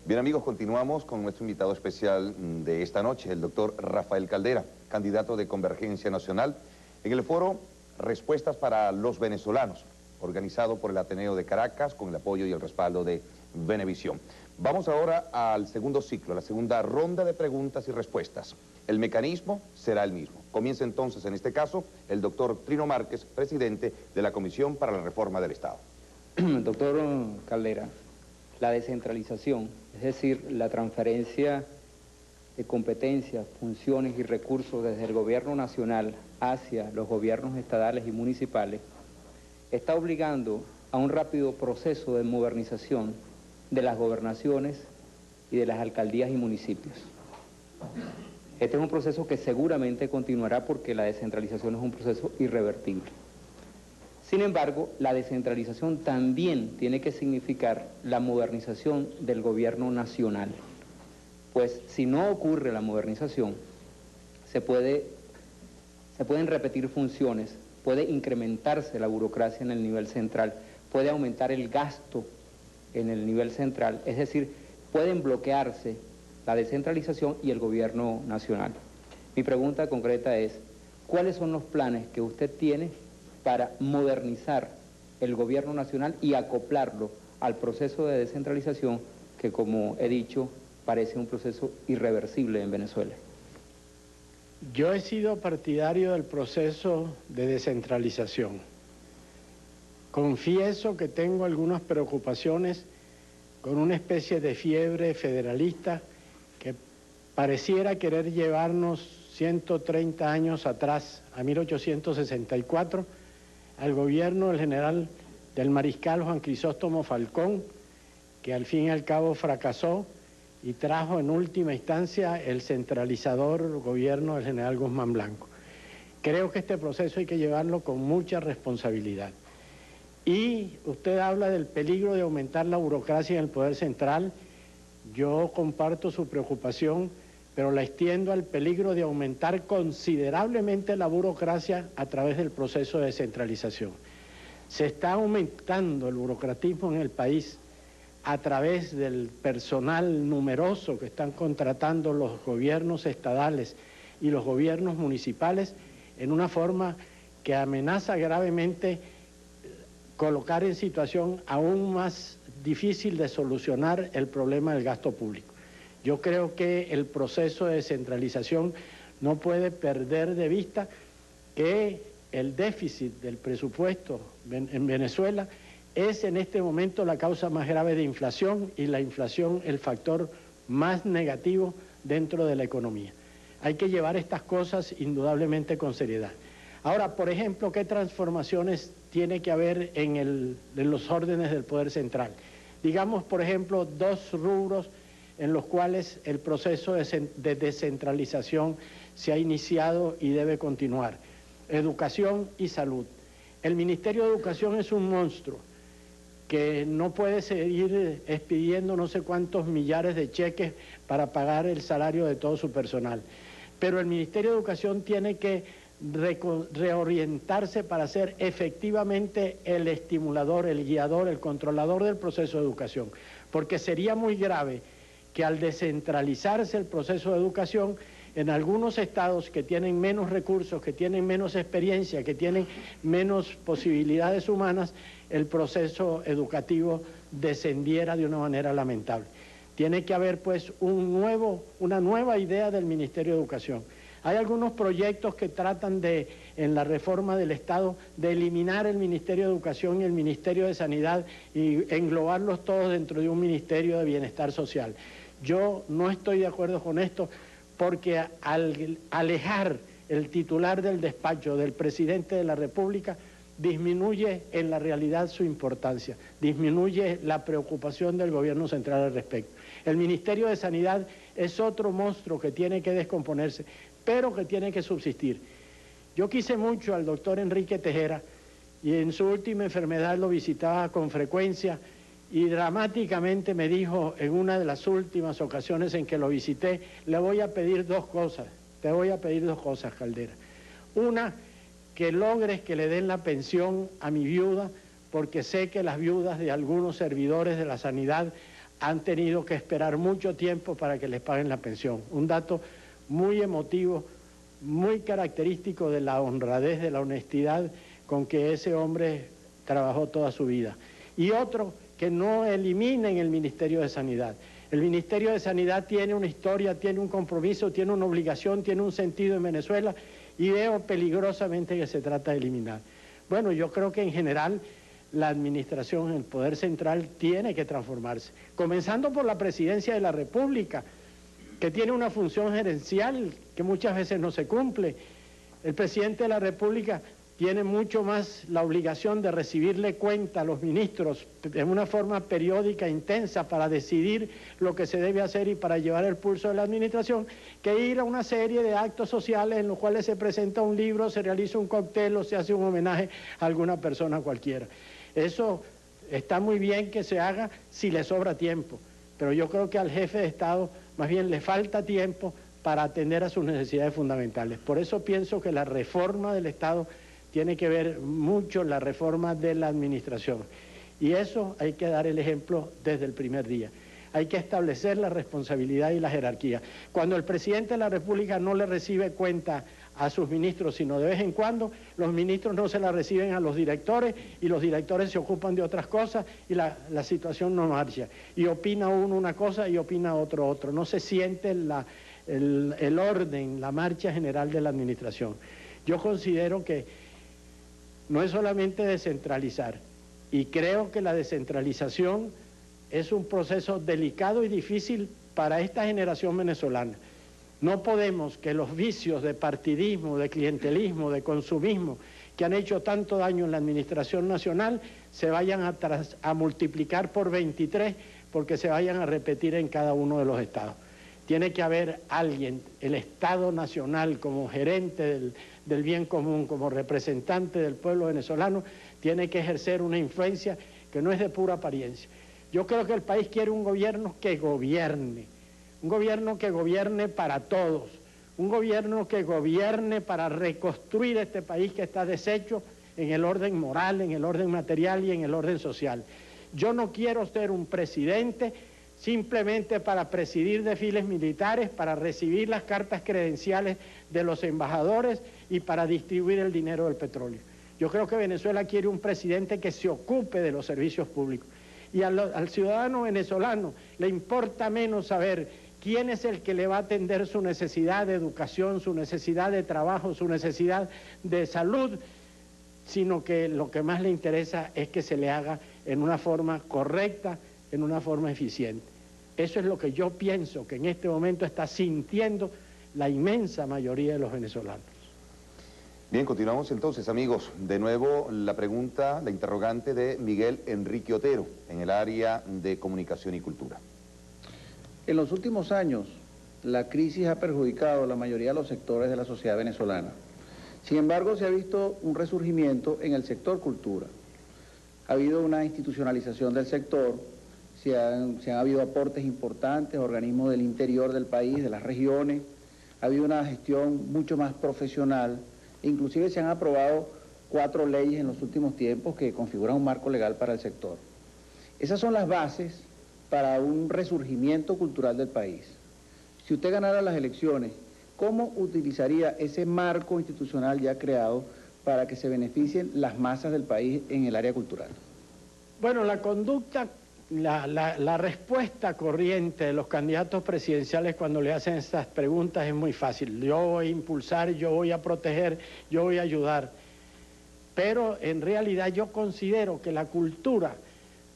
Bien amigos, continuamos con nuestro invitado especial de esta noche, el doctor Rafael Caldera, candidato de Convergencia Nacional, en el foro Respuestas para los Venezolanos, organizado por el Ateneo de Caracas con el apoyo y el respaldo de Venevisión. Vamos ahora al segundo ciclo, la segunda ronda de preguntas y respuestas. El mecanismo será el mismo. Comienza entonces, en este caso, el doctor Trino Márquez, presidente de la Comisión para la Reforma del Estado. Doctor Caldera, la descentralización, es decir, la transferencia de competencias, funciones y recursos desde el gobierno nacional hacia los gobiernos estadales y municipales, está obligando a un rápido proceso de modernización de las gobernaciones y de las alcaldías y municipios. Este es un proceso que seguramente continuará porque la descentralización es un proceso irrevertible. Sin embargo, la descentralización también tiene que significar la modernización del gobierno nacional. Pues si no ocurre la modernización, se pueden repetir funciones, puede incrementarse la burocracia en el nivel central, puede aumentar el gasto en el nivel central, es decir, pueden bloquearse la descentralización y el gobierno nacional. Mi pregunta concreta es, ¿cuáles son los planes que usted tiene para modernizar el gobierno nacional y acoplarlo al proceso de descentralización que, como he dicho, parece un proceso irreversible en Venezuela? Yo he sido partidario del proceso de descentralización. Confieso que tengo algunas preocupaciones con una especie de fiebre federalista que pareciera querer llevarnos 130 años atrás, a 1864, al gobierno del general del mariscal Juan Crisóstomo Falcón, que al fin y al cabo fracasó y trajo en última instancia el centralizador gobierno del general Guzmán Blanco. Creo que este proceso hay que llevarlo con mucha responsabilidad. Y usted habla del peligro de aumentar la burocracia en el Poder Central. Yo comparto su preocupación, pero la extiendo al peligro de aumentar considerablemente la burocracia a través del proceso de descentralización. Se está aumentando el burocratismo en el país a través del personal numeroso que están contratando los gobiernos estadales y los gobiernos municipales en una forma que amenaza gravemente colocar en situación aún más difícil de solucionar el problema del gasto público. Yo creo que el proceso de descentralización no puede perder de vista que el déficit del presupuesto en Venezuela es en este momento la causa más grave de inflación y la inflación el factor más negativo dentro de la economía. Hay que llevar estas cosas indudablemente con seriedad. Ahora, por ejemplo, ¿qué transformaciones tiene que haber en los órdenes del poder central? Digamos, por ejemplo, dos rubros en los cuales el proceso de descentralización se ha iniciado y debe continuar: educación y salud. El Ministerio de Educación es un monstruo que no puede seguir expidiendo no sé cuántos millares de cheques para pagar el salario de todo su personal. Pero el Ministerio de Educación tiene que reorientarse para ser efectivamente el estimulador, el guiador, el controlador del proceso de educación, porque sería muy grave que al descentralizarse el proceso de educación, en algunos estados que tienen menos recursos, que tienen menos experiencia, que tienen menos posibilidades humanas, el proceso educativo descendiera de una manera lamentable. Tiene que haber pues una nueva idea del Ministerio de Educación. Hay algunos proyectos que tratan de, en la reforma del Estado, de eliminar el Ministerio de Educación y el Ministerio de Sanidad y englobarlos todos dentro de un Ministerio de Bienestar Social. Yo no estoy de acuerdo con esto, porque al alejar el titular del despacho del presidente de la República, disminuye en la realidad su importancia, disminuye la preocupación del gobierno central al respecto. El Ministerio de Sanidad es otro monstruo que tiene que descomponerse, pero que tiene que subsistir. Yo quise mucho al doctor Enrique Tejera y en su última enfermedad lo visitaba con frecuencia y dramáticamente me dijo en una de las últimas ocasiones en que lo visité: le voy a pedir dos cosas, te voy a pedir dos cosas, Caldera. Una, que logres que le den la pensión a mi viuda, porque sé que las viudas de algunos servidores de la sanidad han tenido que esperar mucho tiempo para que les paguen la pensión. Un dato muy emotivo, muy característico de la honradez, de la honestidad con que ese hombre trabajó toda su vida. Y otro, que no eliminen el Ministerio de Sanidad. El Ministerio de Sanidad tiene una historia, tiene un compromiso, tiene una obligación, tiene un sentido en Venezuela, y veo peligrosamente que se trata de eliminar. Bueno, yo creo que en general la administración, el poder central, tiene que transformarse, comenzando por la Presidencia de la República, que tiene una función gerencial que muchas veces no se cumple. El presidente de la República tiene mucho más la obligación de recibirle cuenta a los ministros de una forma periódica, intensa, para decidir lo que se debe hacer y para llevar el pulso de la administración, que ir a una serie de actos sociales en los cuales se presenta un libro, se realiza un cóctel o se hace un homenaje a alguna persona cualquiera. Eso está muy bien que se haga si le sobra tiempo, pero yo creo que al jefe de Estado más bien le falta tiempo para atender a sus necesidades fundamentales. Por eso pienso que la reforma del Estado tiene que ver mucho la reforma de la administración. Y eso hay que dar el ejemplo desde el primer día. Hay que establecer la responsabilidad y la jerarquía. Cuando el presidente de la República no le recibe cuenta a sus ministros, sino de vez en cuando, los ministros no se la reciben a los directores y los directores se ocupan de otras cosas y la situación no marcha. Y opina uno una cosa y opina otro. No se siente el orden, la marcha general de la administración. Yo considero que no es solamente descentralizar, y creo que la descentralización es un proceso delicado y difícil para esta generación venezolana. No podemos que los vicios de partidismo, de clientelismo, de consumismo, que han hecho tanto daño en la administración nacional, se vayan a multiplicar por 23 porque se vayan a repetir en cada uno de los estados. Tiene que haber alguien, el Estado Nacional, como gerente del bien común, como representante del pueblo venezolano, tiene que ejercer una influencia que no es de pura apariencia. Yo creo que el país quiere un gobierno que gobierne para todos, un gobierno que gobierne para reconstruir este país que está deshecho en el orden moral, en el orden material y en el orden social. Yo no quiero ser un presidente simplemente para presidir desfiles militares, para recibir las cartas credenciales de los embajadores y para distribuir el dinero del petróleo. Yo creo que Venezuela quiere un presidente que se ocupe de los servicios públicos. Y al ciudadano venezolano le importa menos saber quién es el que le va a atender su necesidad de educación, su necesidad de trabajo, su necesidad de salud, sino que lo que más le interesa es que se le haga en una forma correcta, en una forma eficiente. Eso es lo que yo pienso que en este momento está sintiendo la inmensa mayoría de los venezolanos. Bien, continuamos entonces, amigos. De nuevo la pregunta, la interrogante de Miguel Enrique Otero, en el área de comunicación y cultura. En los últimos años, la crisis ha perjudicado a la mayoría de los sectores de la sociedad venezolana. Sin embargo, se ha visto un resurgimiento en el sector cultura. Ha habido una institucionalización del sector, se han habido aportes importantes a organismos del interior del país, de las regiones, ha habido una gestión mucho más profesional, inclusive se han aprobado 4 leyes en los últimos tiempos que configuran un marco legal para el sector. Esas son las bases para un resurgimiento cultural del país. Si usted ganara las elecciones, ¿cómo utilizaría ese marco institucional ya creado para que se beneficien las masas del país en el área cultural? Bueno, la conducta, la respuesta corriente de los candidatos presidenciales cuando le hacen estas preguntas es muy fácil. Yo voy a impulsar, yo voy a proteger, yo voy a ayudar. Pero en realidad yo considero que la cultura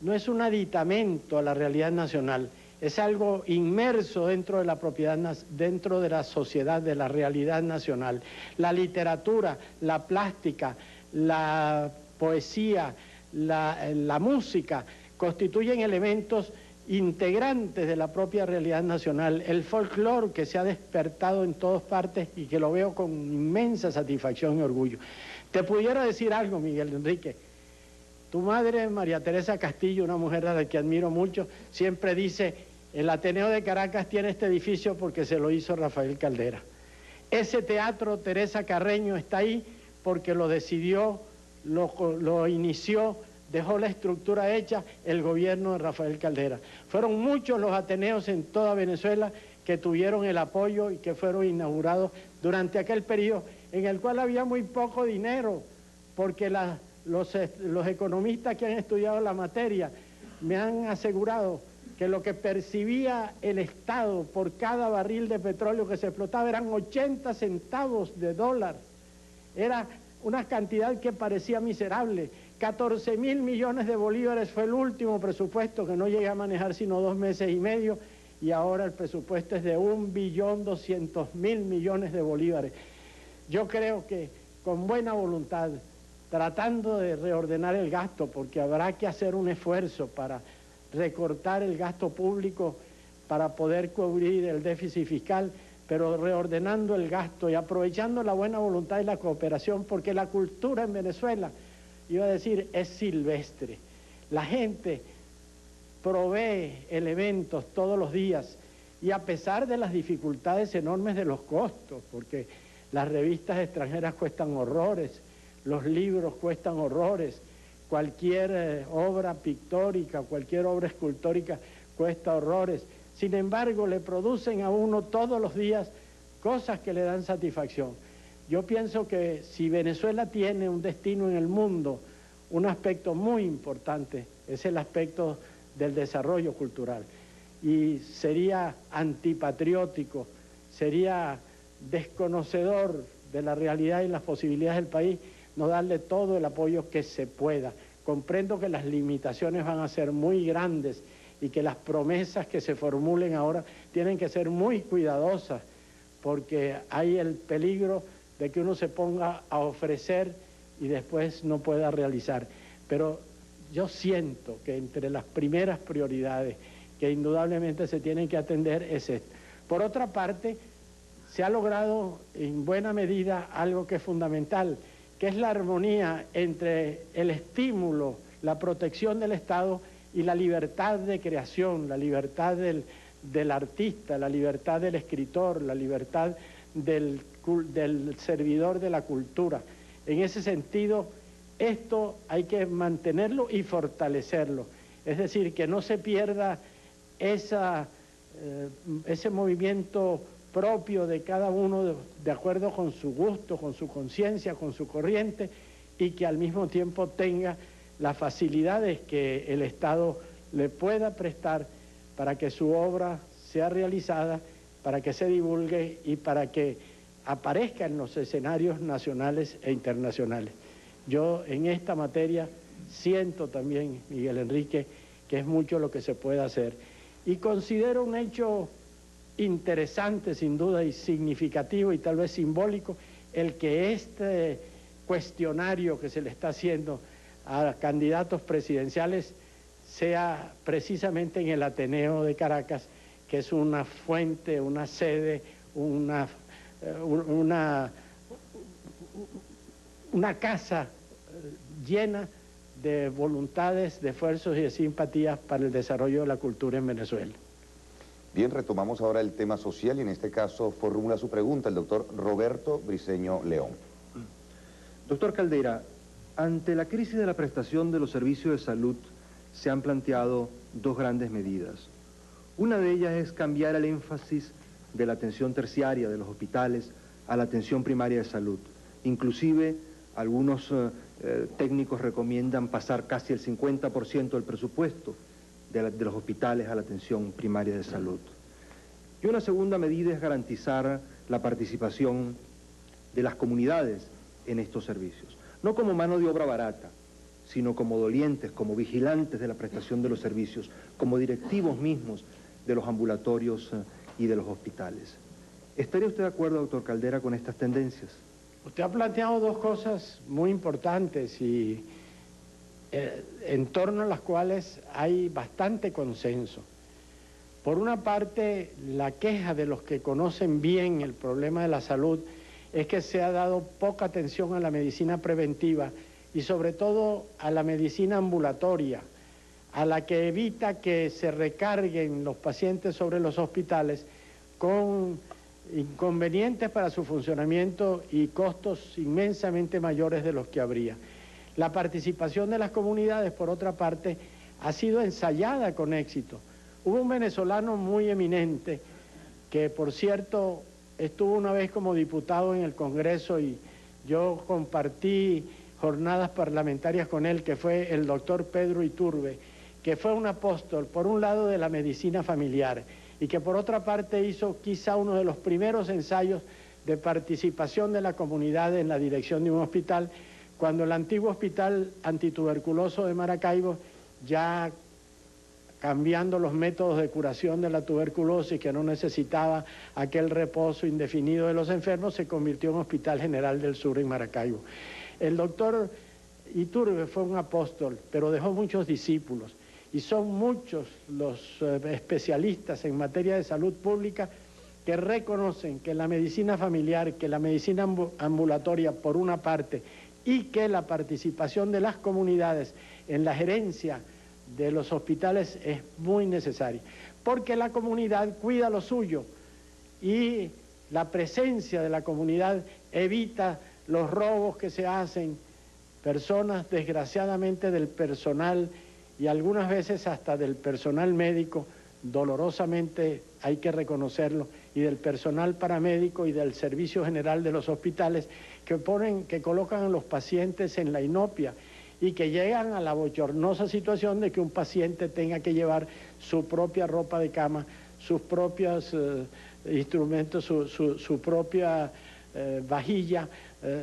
no es un aditamento a la realidad nacional, es algo inmerso dentro de la propiedad, dentro de la sociedad, de la realidad nacional. La literatura, la plástica, la poesía, la música constituyen elementos integrantes de la propia realidad nacional. El folclore que se ha despertado en todas partes y que lo veo con inmensa satisfacción y orgullo. Te pudiera decir algo, Miguel Enrique. Tu madre, María Teresa Castillo, una mujer a la que admiro mucho, siempre dice: el Ateneo de Caracas tiene este edificio porque se lo hizo Rafael Caldera. Ese teatro Teresa Carreño está ahí porque lo decidió, lo inició, dejó la estructura hecha el gobierno de Rafael Caldera. Fueron muchos los ateneos en toda Venezuela que tuvieron el apoyo y que fueron inaugurados durante aquel periodo en el cual había muy poco dinero, porque los economistas que han estudiado la materia me han asegurado que lo que percibía el Estado por cada barril de petróleo que se explotaba eran 80 centavos de dólar. Era una cantidad que parecía miserable. 14.000 millones de bolívares fue el último presupuesto, que no llegué a manejar sino 2 meses y medio, y ahora el presupuesto es de 1.200.000 millones de bolívares. Yo creo que con buena voluntad, tratando de reordenar el gasto, porque habrá que hacer un esfuerzo para recortar el gasto público para poder cubrir el déficit fiscal, pero reordenando el gasto y aprovechando la buena voluntad y la cooperación, porque la cultura en Venezuela, iba a decir, es silvestre. La gente provee elementos todos los días y a pesar de las dificultades enormes de los costos, porque las revistas extranjeras cuestan horrores, los libros cuestan horrores, cualquier obra pictórica, cualquier obra escultórica cuesta horrores. Sin embargo, le producen a uno todos los días cosas que le dan satisfacción. Yo pienso que si Venezuela tiene un destino en el mundo, un aspecto muy importante es el aspecto del desarrollo cultural. Y sería antipatriótico, sería desconocedor de la realidad y las posibilidades del país no darle todo el apoyo que se pueda. Comprendo que las limitaciones van a ser muy grandes y que las promesas que se formulen ahora tienen que ser muy cuidadosas, porque hay el peligro de que uno se ponga a ofrecer y después no pueda realizar. Pero yo siento que entre las primeras prioridades que indudablemente se tienen que atender es esto. Por otra parte, se ha logrado en buena medida algo que es fundamental, que es la armonía entre el estímulo, la protección del Estado y la libertad de creación, la libertad del artista, la libertad del escritor, la libertad del servidor de la cultura. En ese sentido, Esto hay que mantenerlo y fortalecerlo, es decir, que no se pierda ese movimiento propio de cada uno de acuerdo con su gusto, con su conciencia, con su corriente, y que al mismo tiempo tenga las facilidades que el Estado le pueda prestar para que su obra sea realizada, para que se divulgue y para que aparezca en los escenarios nacionales e internacionales. Yo en esta materia siento también, Miguel Enrique, que es mucho lo que se puede hacer. Y considero un hecho interesante, sin duda, y significativo y tal vez simbólico, el que este cuestionario que se le está haciendo a candidatos presidenciales sea precisamente en el Ateneo de Caracas, que es una fuente, una sede, una casa llena de voluntades, de esfuerzos y de simpatías para el desarrollo de la cultura en Venezuela. Bien, retomamos ahora el tema social y en este caso formula su pregunta el doctor Roberto Briceño León. Doctor Caldera, ante la crisis de la prestación de los servicios de salud se han planteado dos grandes medidas. Una de ellas es cambiar el énfasis de la atención terciaria de los hospitales a la atención primaria de salud. Inclusive algunos técnicos recomiendan pasar casi el 50% del presupuesto de los hospitales a la atención primaria de salud. Y una segunda medida es garantizar la participación de las comunidades en estos servicios, no como mano de obra barata, sino como dolientes, como vigilantes de la prestación de los servicios, como directivos mismos de los ambulatorios y de los hospitales. ¿Estaría usted de acuerdo, doctor Caldera, con estas tendencias? Usted ha planteado dos cosas muy importantes y en torno a las cuales hay bastante consenso. Por una parte, la queja de los que conocen bien el problema de la salud es que se ha dado poca atención a la medicina preventiva y sobre todo a la medicina ambulatoria, a la que evita que se recarguen los pacientes sobre los hospitales con inconvenientes para su funcionamiento y costos inmensamente mayores de los que habría. La participación de las comunidades, por otra parte, ha sido ensayada con éxito. Hubo un venezolano muy eminente que, por cierto, estuvo una vez como diputado en el Congreso y yo compartí jornadas parlamentarias con él, que fue el doctor Pedro Iturbe, que fue un apóstol, por un lado, de la medicina familiar y que por otra parte hizo quizá uno de los primeros ensayos de participación de la comunidad en la dirección de un hospital, cuando el antiguo hospital antituberculoso de Maracaibo, ya cambiando los métodos de curación de la tuberculosis, que no necesitaba aquel reposo indefinido de los enfermos, se convirtió en Hospital General del Sur en Maracaibo. El doctor Iturbe fue un apóstol, pero dejó muchos discípulos. Y son muchos los especialistas en materia de salud pública que reconocen que la medicina familiar, que la medicina ambulatoria por una parte, y que la participación de las comunidades en la gerencia de los hospitales es muy necesaria, porque la comunidad cuida lo suyo y la presencia de la comunidad evita los robos que se hacen, personas desgraciadamente del personal y algunas veces hasta del personal médico, dolorosamente hay que reconocerlo, y del personal paramédico y del Servicio General de los hospitales que colocan a los pacientes en la inopia y que llegan a la bochornosa situación de que un paciente tenga que llevar su propia ropa de cama, sus propios instrumentos, su propia vajilla,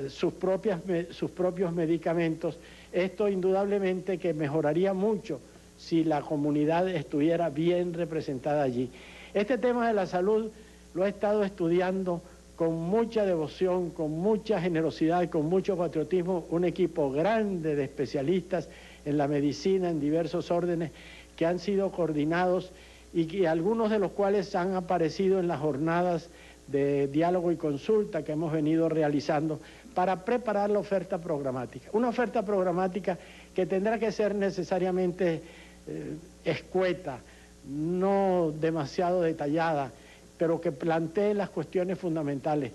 sus propios medicamentos. Esto indudablemente que mejoraría mucho si la comunidad estuviera bien representada allí. Este tema de la salud lo he estado estudiando con mucha devoción, con mucha generosidad y con mucho patriotismo, un equipo grande de especialistas en la medicina, en diversos órdenes, que han sido coordinados y que algunos de los cuales han aparecido en las jornadas de diálogo y consulta que hemos venido realizando para preparar la oferta programática. Una oferta programática que tendrá que ser necesariamente escueta, no demasiado detallada, pero que plantee las cuestiones fundamentales.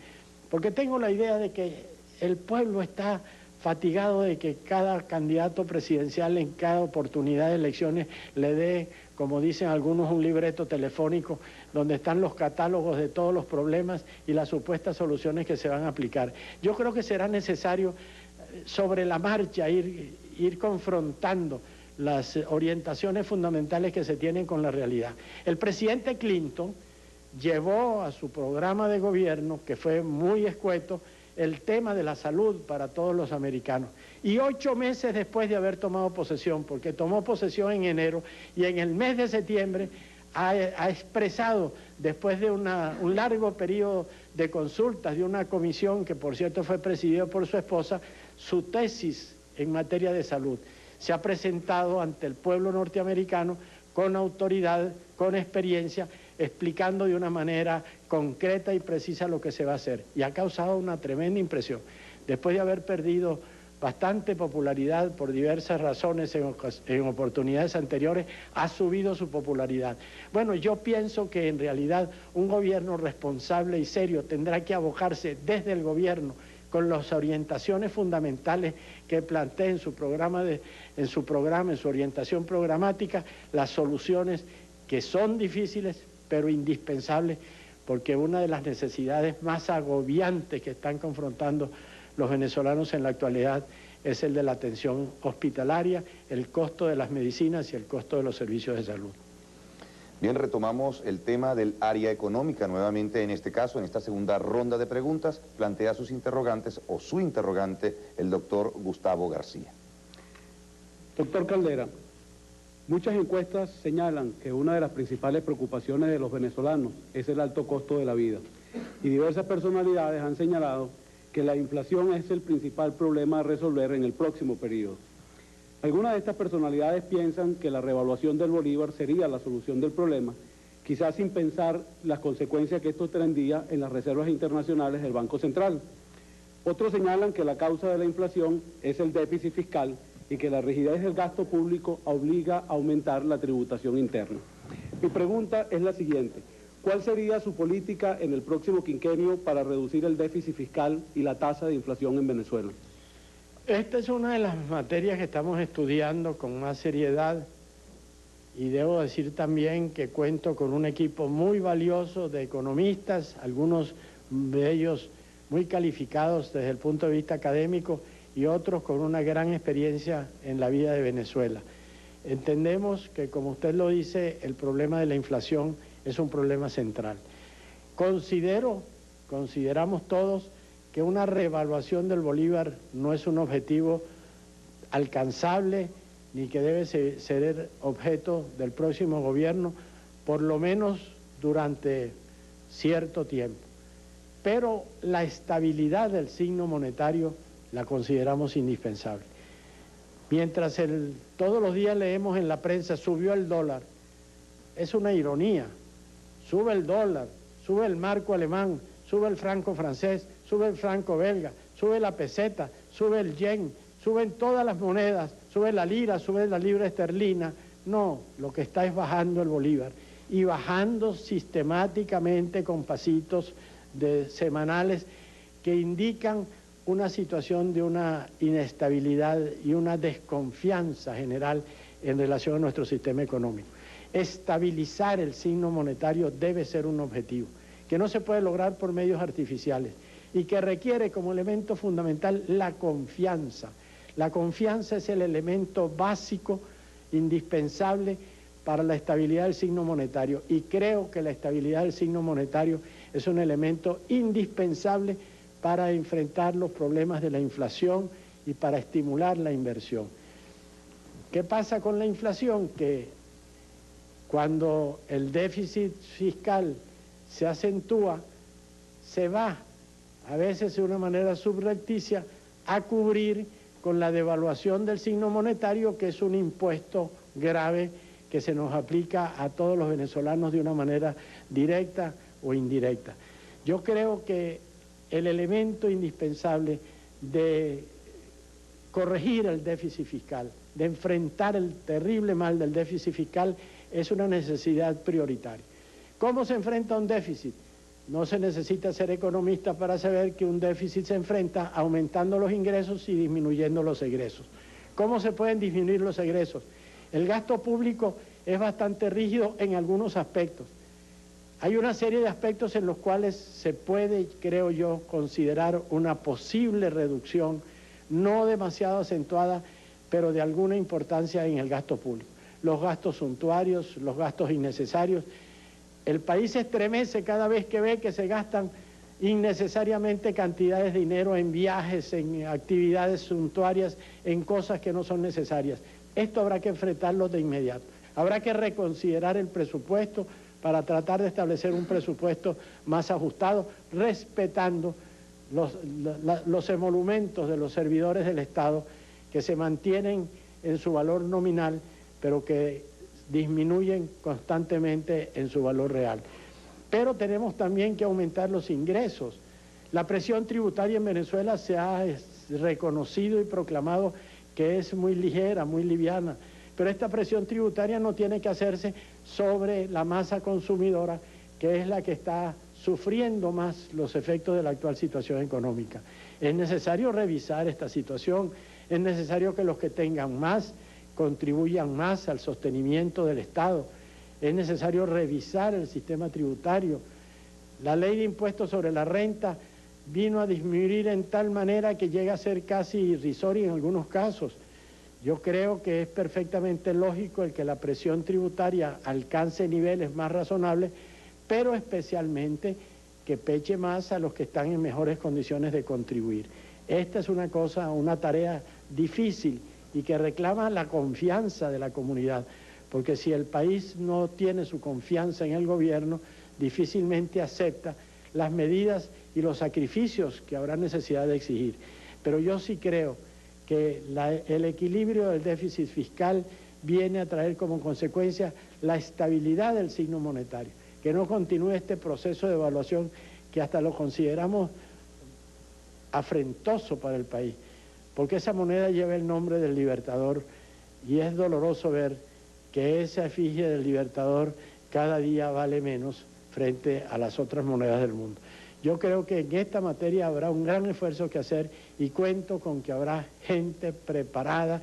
Porque tengo la idea de que el pueblo está fatigado de que cada candidato presidencial en cada oportunidad de elecciones le dé, como dicen algunos, un libreto telefónico donde están los catálogos de todos los problemas y las supuestas soluciones que se van a aplicar. Yo creo que será necesario sobre la marcha ir confrontando las orientaciones fundamentales que se tienen con la realidad. El presidente Clinton llevó a su programa de gobierno, que fue muy escueto, el tema de la salud para todos los americanos. Y 8 meses después de haber tomado posesión, porque tomó posesión en enero, y en el mes de septiembre ha expresado, después de un largo periodo de consultas de una comisión, que por cierto fue presidida por su esposa, su tesis en materia de salud. Se ha presentado ante el pueblo norteamericano con autoridad, con experiencia, explicando de una manera concreta y precisa lo que se va a hacer. Y ha causado una tremenda impresión. Después de haber perdido bastante popularidad por diversas razones en oportunidades anteriores, ha subido su popularidad. Bueno, yo pienso que en realidad un gobierno responsable y serio tendrá que abocarse desde el gobierno con las orientaciones fundamentales que plantea en su orientación programática, las soluciones que son difíciles pero indispensables, porque una de las necesidades más agobiantes que están confrontando los venezolanos en la actualidad es el de la atención hospitalaria, el costo de las medicinas y el costo de los servicios de salud. Bien, retomamos el tema del área económica nuevamente en este caso, en esta segunda ronda de preguntas, plantea sus interrogantes o su interrogante el doctor Gustavo García. Doctor Caldera, muchas encuestas señalan que una de las principales preocupaciones de los venezolanos es el alto costo de la vida, y diversas personalidades han señalado que la inflación es el principal problema a resolver en el próximo periodo. Algunas de estas personalidades piensan que la revaluación del bolívar sería la solución del problema, quizás sin pensar las consecuencias que esto tendría en las reservas internacionales del Banco Central. Otros señalan que la causa de la inflación es el déficit fiscal y que la rigidez del gasto público obliga a aumentar la tributación interna. Mi pregunta es la siguiente: ¿cuál sería su política en el próximo quinquenio para reducir el déficit fiscal y la tasa de inflación en Venezuela? Esta es una de las materias que estamos estudiando con más seriedad, y debo decir también que cuento con un equipo muy valioso de economistas, algunos de ellos muy calificados desde el punto de vista académico y otros con una gran experiencia en la vida de Venezuela. Entendemos que, como usted lo dice, el problema de la inflación es un problema central. Consideramos todos que una revaluación del bolívar no es un objetivo alcanzable ni que debe ser objeto del próximo gobierno, por lo menos durante cierto tiempo. Pero la estabilidad del signo monetario la consideramos indispensable. Mientras todos los días leemos en la prensa, subió el dólar, es una ironía. Sube el dólar, sube el marco alemán, sube el franco francés, sube el franco belga, sube la peseta, sube el yen, suben todas las monedas, sube la lira esterlina. No, lo que está es bajando el bolívar, y bajando sistemáticamente con pasitos semanales que indican una situación de una inestabilidad y una desconfianza general en relación a nuestro sistema económico. Estabilizar el signo monetario debe ser un objetivo que no se puede lograr por medios artificiales y que requiere como elemento fundamental la confianza. La confianza es el elemento básico, indispensable para la estabilidad del signo monetario, y creo que la estabilidad del signo monetario es un elemento indispensable para enfrentar los problemas de la inflación y para estimular la inversión. ¿Qué pasa con la inflación? Que cuando el déficit fiscal se acentúa, se va, a veces de una manera subrepticia, a cubrir con la devaluación del signo monetario, que es un impuesto grave que se nos aplica a todos los venezolanos de una manera directa o indirecta. Yo creo que el elemento indispensable de corregir el déficit fiscal, de enfrentar el terrible mal del déficit fiscal, es una necesidad prioritaria. ¿Cómo se enfrenta un déficit? no se necesita ser economista para saber que un déficit se enfrenta aumentando los ingresos y disminuyendo los egresos. ¿Cómo se pueden disminuir los egresos? El gasto público es bastante rígido en algunos aspectos. Hay una serie de aspectos en los cuales se puede, creo yo, considerar una posible reducción, no demasiado acentuada, pero de alguna importancia en el gasto público. Los gastos suntuarios, los gastos innecesarios. El país se estremece cada vez que ve que se gastan innecesariamente cantidades de dinero en viajes, en actividades suntuarias, en cosas que no son necesarias. Esto habrá que enfrentarlo de inmediato. Habrá que reconsiderar el presupuesto para tratar de establecer un presupuesto más ajustado, respetando los emolumentos de los servidores del Estado que se mantienen en su valor nominal, pero que disminuyen constantemente en su valor real. Pero tenemos también que aumentar los ingresos. La presión tributaria en Venezuela se ha reconocido y proclamado que es muy ligera, muy liviana, pero esta presión tributaria no tiene que hacerse sobre la masa consumidora, que es la que está sufriendo más los efectos de la actual situación económica. Es necesario revisar esta situación, es necesario que los que tengan más contribuyan más al sostenimiento del Estado, es necesario revisar el sistema tributario. La ley de impuestos sobre la renta vino a disminuir en tal manera que llega a ser casi irrisoria en algunos casos. Yo creo que es perfectamente lógico el que la presión tributaria alcance niveles más razonables, pero especialmente que peche más a los que están en mejores condiciones de contribuir. Esta es una tarea difícil y que reclama la confianza de la comunidad, porque si el país no tiene su confianza en el gobierno, difícilmente acepta las medidas y los sacrificios que habrá necesidad de exigir. Pero yo sí creo que el equilibrio del déficit fiscal viene a traer como consecuencia la estabilidad del signo monetario, que no continúe este proceso de evaluación que hasta lo consideramos afrentoso para el país, porque esa moneda lleva el nombre del Libertador y es doloroso ver que esa efigie del Libertador cada día vale menos frente a las otras monedas del mundo. Yo creo que en esta materia habrá un gran esfuerzo que hacer y cuento con que habrá gente preparada,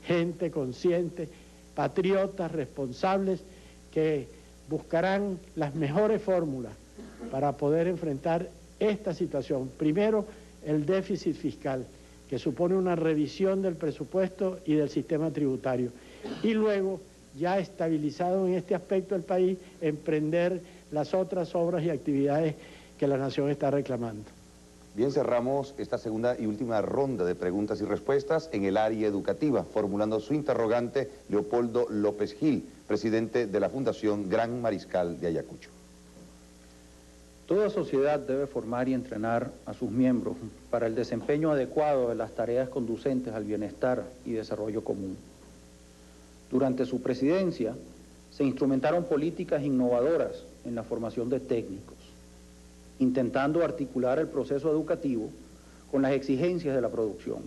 gente consciente, patriotas, responsables, que buscarán las mejores fórmulas para poder enfrentar esta situación. Primero, el déficit fiscal, que supone una revisión del presupuesto y del sistema tributario. Y luego, ya estabilizado en este aspecto el país, emprender las otras obras y actividades que la nación está reclamando. Bien, cerramos esta segunda y última ronda de preguntas y respuestas en el área educativa, formulando su interrogante Leopoldo López Gil, presidente de la Fundación Gran Mariscal de Ayacucho. Toda sociedad debe formar y entrenar a sus miembros para el desempeño adecuado de las tareas conducentes al bienestar y desarrollo común. Durante su presidencia se instrumentaron políticas innovadoras en la formación de técnicos, intentando articular el proceso educativo con las exigencias de la producción.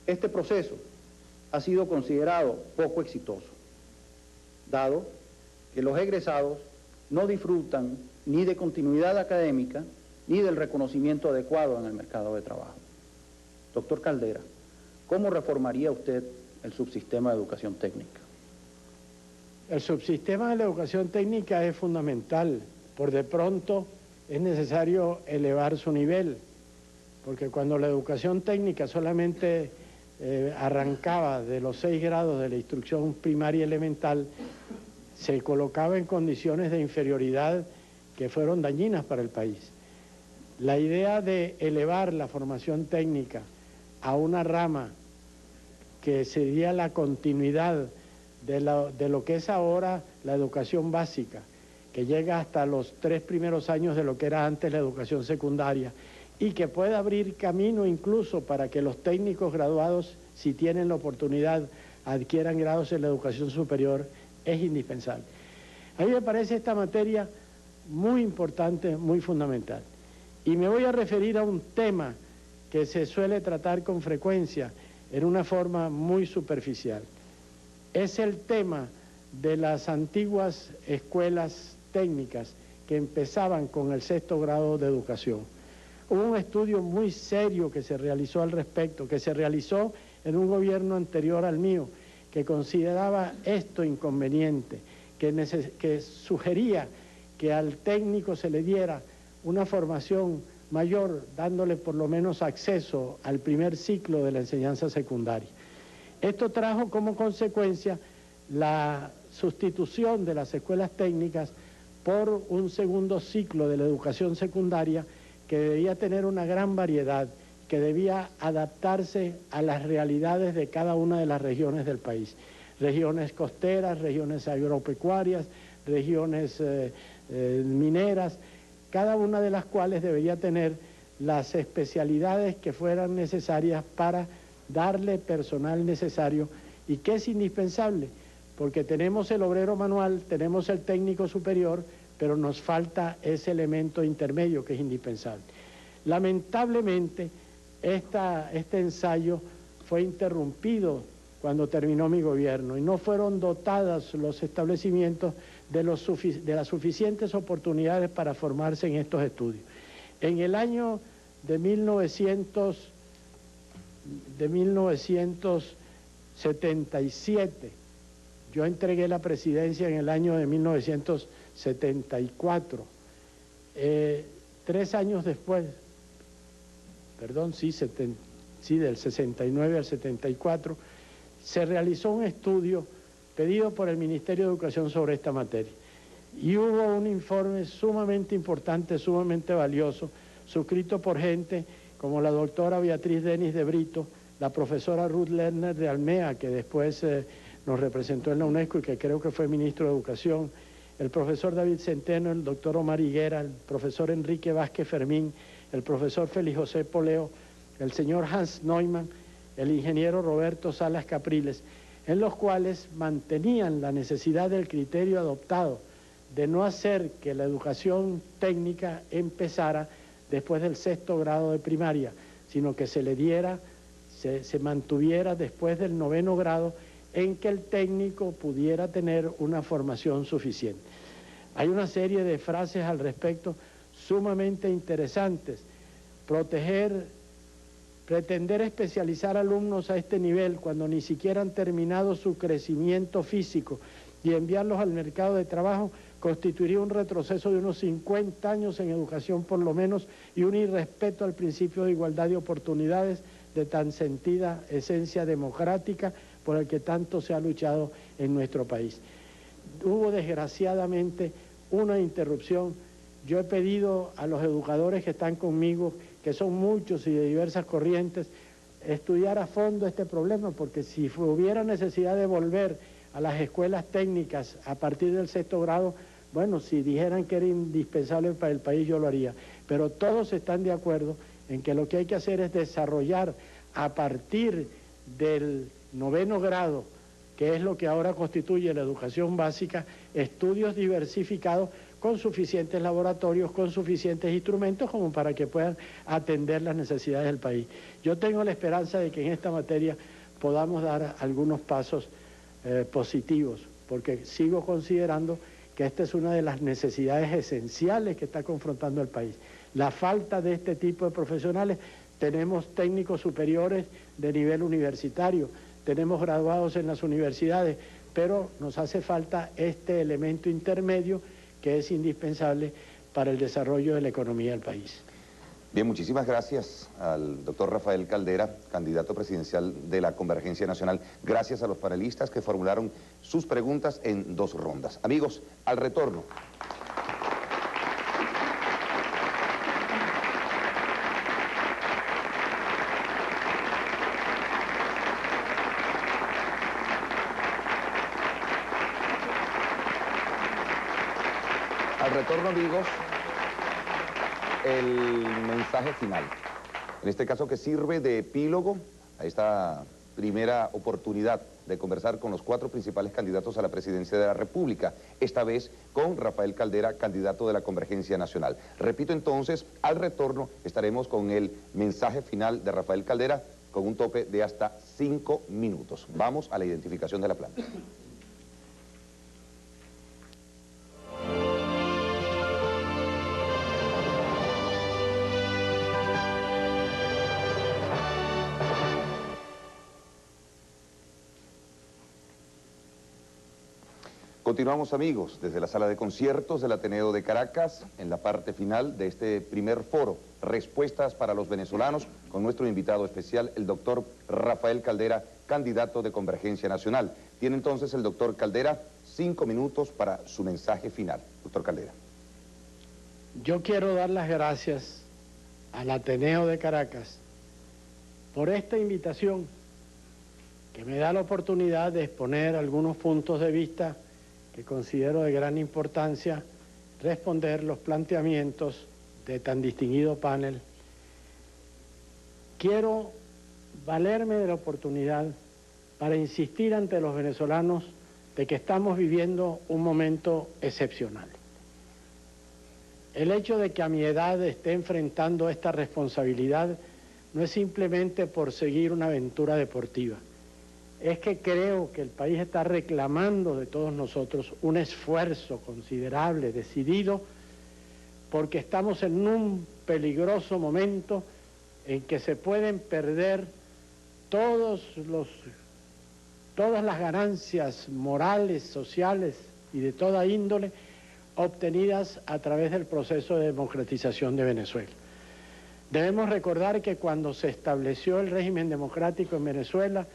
Este proceso ha sido considerado poco exitoso, dado que los egresados no disfrutan ni de continuidad académica ni del reconocimiento adecuado en el mercado de trabajo. Doctor Caldera, ¿cómo reformaría usted el subsistema de educación técnica? El subsistema de la educación técnica es fundamental. Por de pronto es necesario elevar su nivel, porque cuando la educación técnica solamente arrancaba de los 6 grados de la instrucción primaria elemental, se colocaba en condiciones de inferioridad que fueron dañinas para el país. La idea de elevar la formación técnica a una rama que sería la continuidad de lo que es ahora la educación básica, que llega hasta los 3 primeros años de lo que era antes la educación secundaria, y que pueda abrir camino incluso para que los técnicos graduados, si tienen la oportunidad, adquieran grados en la educación superior, es indispensable. A mí me parece esta materia muy importante, muy fundamental. Y me voy a referir a un tema que se suele tratar con frecuencia en una forma muy superficial. Es el tema de las antiguas escuelas técnicas que empezaban con el 6º grado de educación. Hubo un estudio muy serio que se realizó al respecto, que se realizó en un gobierno anterior al mío, que consideraba esto inconveniente, que sugería que al técnico se le diera una formación mayor, dándole por lo menos acceso al primer ciclo de la enseñanza secundaria. Esto trajo como consecuencia la sustitución de las escuelas técnicas por un segundo ciclo de la educación secundaria que debía tener una gran variedad, que debía adaptarse a las realidades de cada una de las regiones del país. Regiones costeras, regiones agropecuarias, regiones mineras, cada una de las cuales debería tener las especialidades que fueran necesarias para darle personal necesario y que es indispensable, porque tenemos el obrero manual, tenemos el técnico superior, pero nos falta ese elemento intermedio que es indispensable. Lamentablemente, este ensayo fue interrumpido cuando terminó mi gobierno y no fueron dotados los establecimientos de las suficientes oportunidades para formarse en estos estudios. En el año de 1977, yo entregué la presidencia en el año de 1974. 3 años después, del 69 al 74, se realizó un estudio pedido por el Ministerio de Educación sobre esta materia. Y hubo un informe sumamente importante, sumamente valioso, suscrito por gente como la doctora Beatriz Denis de Brito, la profesora Ruth Lerner de Almea, que después nos representó en la UNESCO y que creo que fue ministro de Educación, el profesor David Centeno, el doctor Omar Higuera, el profesor Enrique Vázquez Fermín, el profesor Félix José Poleo, el señor Hans Neumann, el ingeniero Roberto Salas Capriles, en los cuales mantenían la necesidad del criterio adoptado de no hacer que la educación técnica empezara después del 6º grado de primaria, sino que se le diera, se mantuviera después del 9º grado, en que el técnico pudiera tener una formación suficiente. Hay una serie de frases al respecto sumamente interesantes. Pretender especializar alumnos a este nivel cuando ni siquiera han terminado su crecimiento físico y enviarlos al mercado de trabajo constituiría un retroceso de unos 50 años en educación por lo menos y un irrespeto al principio de igualdad de oportunidades de tan sentida esencia democrática por el que tanto se ha luchado en nuestro país. Hubo desgraciadamente una interrupción. Yo he pedido a los educadores que están conmigo, que son muchos y de diversas corrientes, estudiar a fondo este problema, porque si hubiera necesidad de volver a las escuelas técnicas a partir del 6º grado, bueno, si dijeran que era indispensable para el país, yo lo haría. Pero todos están de acuerdo en que lo que hay que hacer es desarrollar a partir del 9º grado, que es lo que ahora constituye la educación básica, estudios diversificados con suficientes laboratorios, con suficientes instrumentos como para que puedan atender las necesidades del país. Yo tengo la esperanza de que en esta materia podamos dar algunos pasos positivos, porque sigo considerando que esta es una de las necesidades esenciales que está confrontando el país. La falta de este tipo de profesionales. Tenemos técnicos superiores de nivel universitario, tenemos graduados en las universidades, pero nos hace falta este elemento intermedio que es indispensable para el desarrollo de la economía del país. Bien, muchísimas gracias al doctor Rafael Caldera, candidato presidencial de la Convergencia Nacional. Gracias a los panelistas que formularon sus preguntas en 2 rondas. Amigos, al retorno. Al retorno, amigos, el mensaje final. En este caso que sirve de epílogo a esta primera oportunidad de conversar con los 4 principales candidatos a la presidencia de la República, esta vez con Rafael Caldera, candidato de la Convergencia Nacional. Repito entonces, al retorno estaremos con el mensaje final de Rafael Caldera con un tope de hasta 5 minutos. Vamos a la identificación de la planta. Continuamos, amigos, desde la sala de conciertos del Ateneo de Caracas, en la parte final de este primer foro, Respuestas para los venezolanos, con nuestro invitado especial, el doctor Rafael Caldera, candidato de Convergencia Nacional. Tiene entonces el doctor Caldera 5 minutos para su mensaje final. Doctor Caldera. Yo quiero dar las gracias al Ateneo de Caracas por esta invitación que me da la oportunidad de exponer algunos puntos de vista que considero de gran importancia, responder los planteamientos de tan distinguido panel. Quiero valerme de la oportunidad para insistir ante los venezolanos de que estamos viviendo un momento excepcional. El hecho de que a mi edad esté enfrentando esta responsabilidad no es simplemente por seguir una aventura deportiva. Es que creo que el país está reclamando de todos nosotros un esfuerzo considerable, decidido, porque estamos en un peligroso momento en que se pueden perder todas las ganancias morales, sociales y de toda índole obtenidas a través del proceso de democratización de Venezuela. Debemos recordar que cuando se estableció el régimen democrático en Venezuela,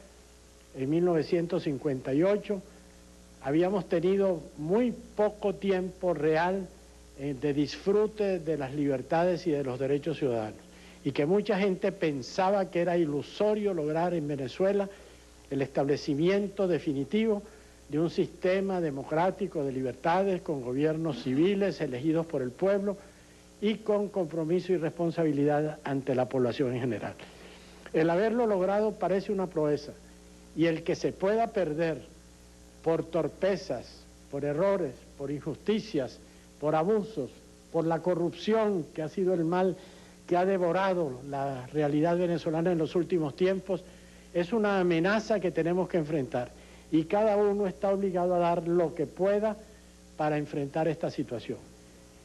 en 1958, habíamos tenido muy poco tiempo real de disfrute de las libertades y de los derechos ciudadanos, y que mucha gente pensaba que era ilusorio lograr en Venezuela el establecimiento definitivo de un sistema democrático de libertades con gobiernos civiles elegidos por el pueblo y con compromiso y responsabilidad ante la población en general. El haberlo logrado parece una proeza, y el que se pueda perder por torpezas, por errores, por injusticias, por abusos, por la corrupción, que ha sido el mal que ha devorado la realidad venezolana en los últimos tiempos, es una amenaza que tenemos que enfrentar, y cada uno está obligado a dar lo que pueda para enfrentar esta situación.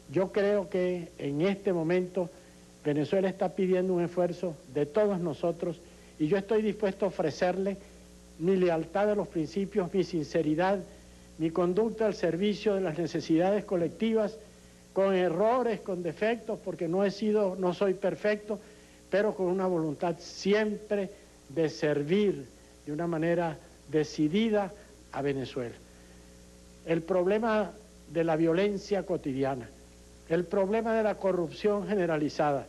Yo creo que en este momento Venezuela está pidiendo un esfuerzo de todos nosotros, y yo estoy dispuesto a ofrecerle mi lealtad a los principios, mi sinceridad, mi conducta al servicio de las necesidades colectivas, con errores, con defectos, porque no soy perfecto, pero con una voluntad siempre de servir de una manera decidida a Venezuela. El problema de la violencia cotidiana, el problema de la corrupción generalizada,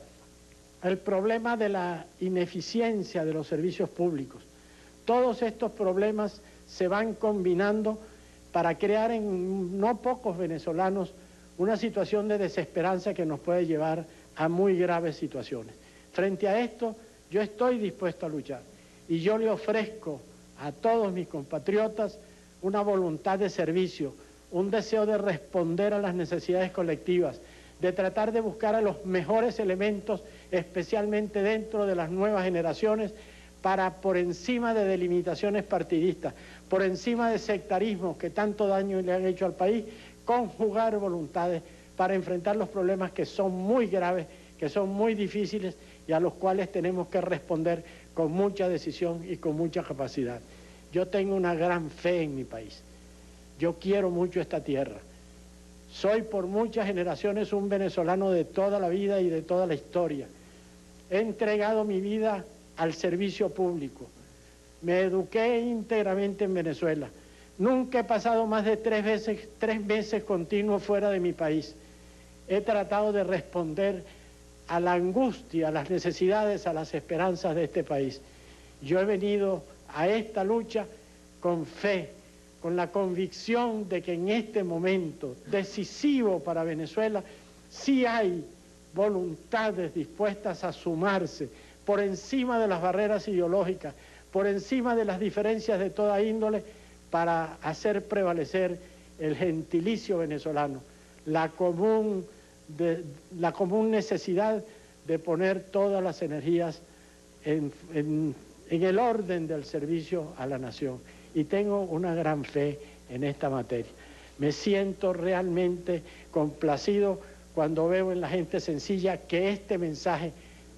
el problema de la ineficiencia de los servicios públicos, todos estos problemas se van combinando para crear en no pocos venezolanos una situación de desesperanza que nos puede llevar a muy graves situaciones. Frente a esto, yo estoy dispuesto a luchar, y yo le ofrezco a todos mis compatriotas una voluntad de servicio, un deseo de responder a las necesidades colectivas, de tratar de buscar a los mejores elementos, especialmente dentro de las nuevas generaciones, para, por encima de delimitaciones partidistas, por encima de sectarismos que tanto daño le han hecho al país, conjugar voluntades para enfrentar los problemas que son muy graves, que son muy difíciles y a los cuales tenemos que responder con mucha decisión y con mucha capacidad. Yo tengo una gran fe en mi país. Yo quiero mucho esta tierra. Soy por muchas generaciones un venezolano de toda la vida y de toda la historia. He entregado mi vida al servicio público. Me eduqué íntegramente en Venezuela. Nunca he pasado más de 3 meses continuos fuera de mi país. He tratado de responder a la angustia, a las necesidades, a las esperanzas de este país. Yo he venido a esta lucha con fe, con la convicción de que en este momento decisivo para Venezuela sí hay voluntades dispuestas a sumarse por encima de las barreras ideológicas, por encima de las diferencias de toda índole, para hacer prevalecer el gentilicio venezolano, la común necesidad de poner todas las energías en el orden del servicio a la nación. Y tengo una gran fe en esta materia. Me siento realmente complacido cuando veo en la gente sencilla que este mensaje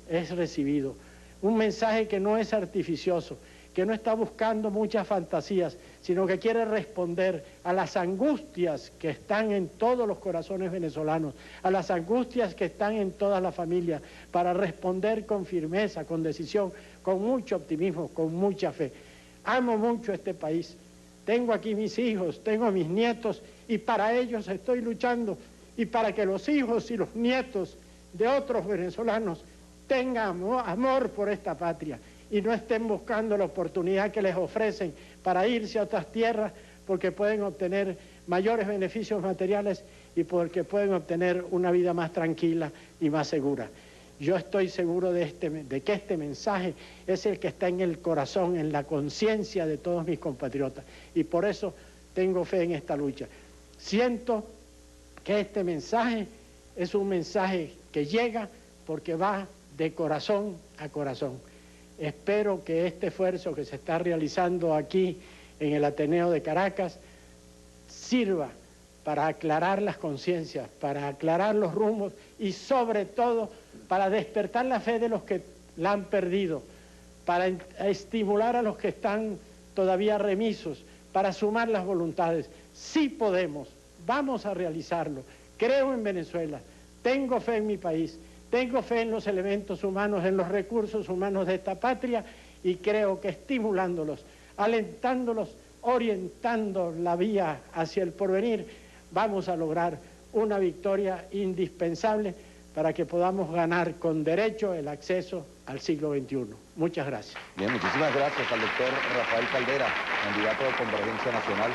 es recibido. Un mensaje que no es artificioso, que no está buscando muchas fantasías, sino que quiere responder a las angustias que están en todos los corazones venezolanos, a las angustias que están en todas las familias, para responder con firmeza, con decisión, con mucho optimismo, con mucha fe. Amo mucho este país, tengo aquí mis hijos, tengo mis nietos, y para ellos estoy luchando, y para que los hijos y los nietos de otros venezolanos tengan amor por esta patria, y no estén buscando la oportunidad que les ofrecen para irse a otras tierras porque pueden obtener mayores beneficios materiales y porque pueden obtener una vida más tranquila y más segura. Yo estoy seguro de que este mensaje es el que está en el corazón, en la conciencia de todos mis compatriotas, y por eso tengo fe en esta lucha. Siento que este mensaje es un mensaje que llega porque va de corazón a corazón. Espero que este esfuerzo que se está realizando aquí en el Ateneo de Caracas sirva para aclarar las conciencias, para aclarar los rumbos y sobre todo para despertar la fe de los que la han perdido, para estimular a los que están todavía remisos, para sumar las voluntades. Sí podemos, vamos a realizarlo. Creo en Venezuela, tengo fe en mi país, tengo fe en los elementos humanos, en los recursos humanos de esta patria, y creo que estimulándolos, alentándolos, orientando la vía hacia el porvenir, vamos a lograr una victoria indispensable para que podamos ganar con derecho el acceso al siglo XXI. Muchas gracias. Bien, muchísimas gracias al doctor Rafael Caldera, candidato de Convergencia Nacional.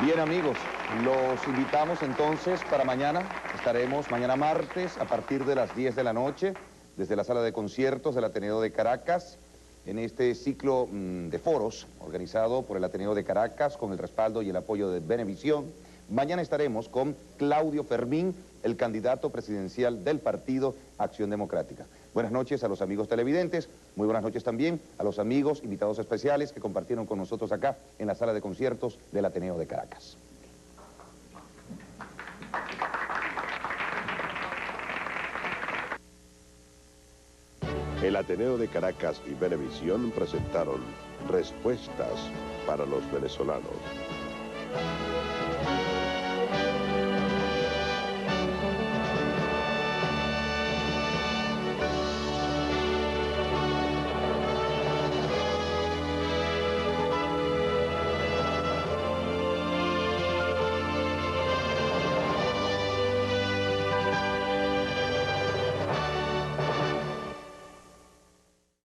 Bien, amigos, los invitamos entonces para mañana. Estaremos mañana martes a partir de las 10 de la noche desde la sala de conciertos del Ateneo de Caracas en este ciclo de foros organizado por el Ateneo de Caracas con el respaldo y el apoyo de Venevisión. Mañana estaremos con Claudio Fermín, el candidato presidencial del partido Acción Democrática. Buenas noches a los amigos televidentes, muy buenas noches también a los amigos invitados especiales que compartieron con nosotros acá en la sala de conciertos del Ateneo de Caracas. El Ateneo de Caracas y Venevisión presentaron Respuestas para los venezolanos.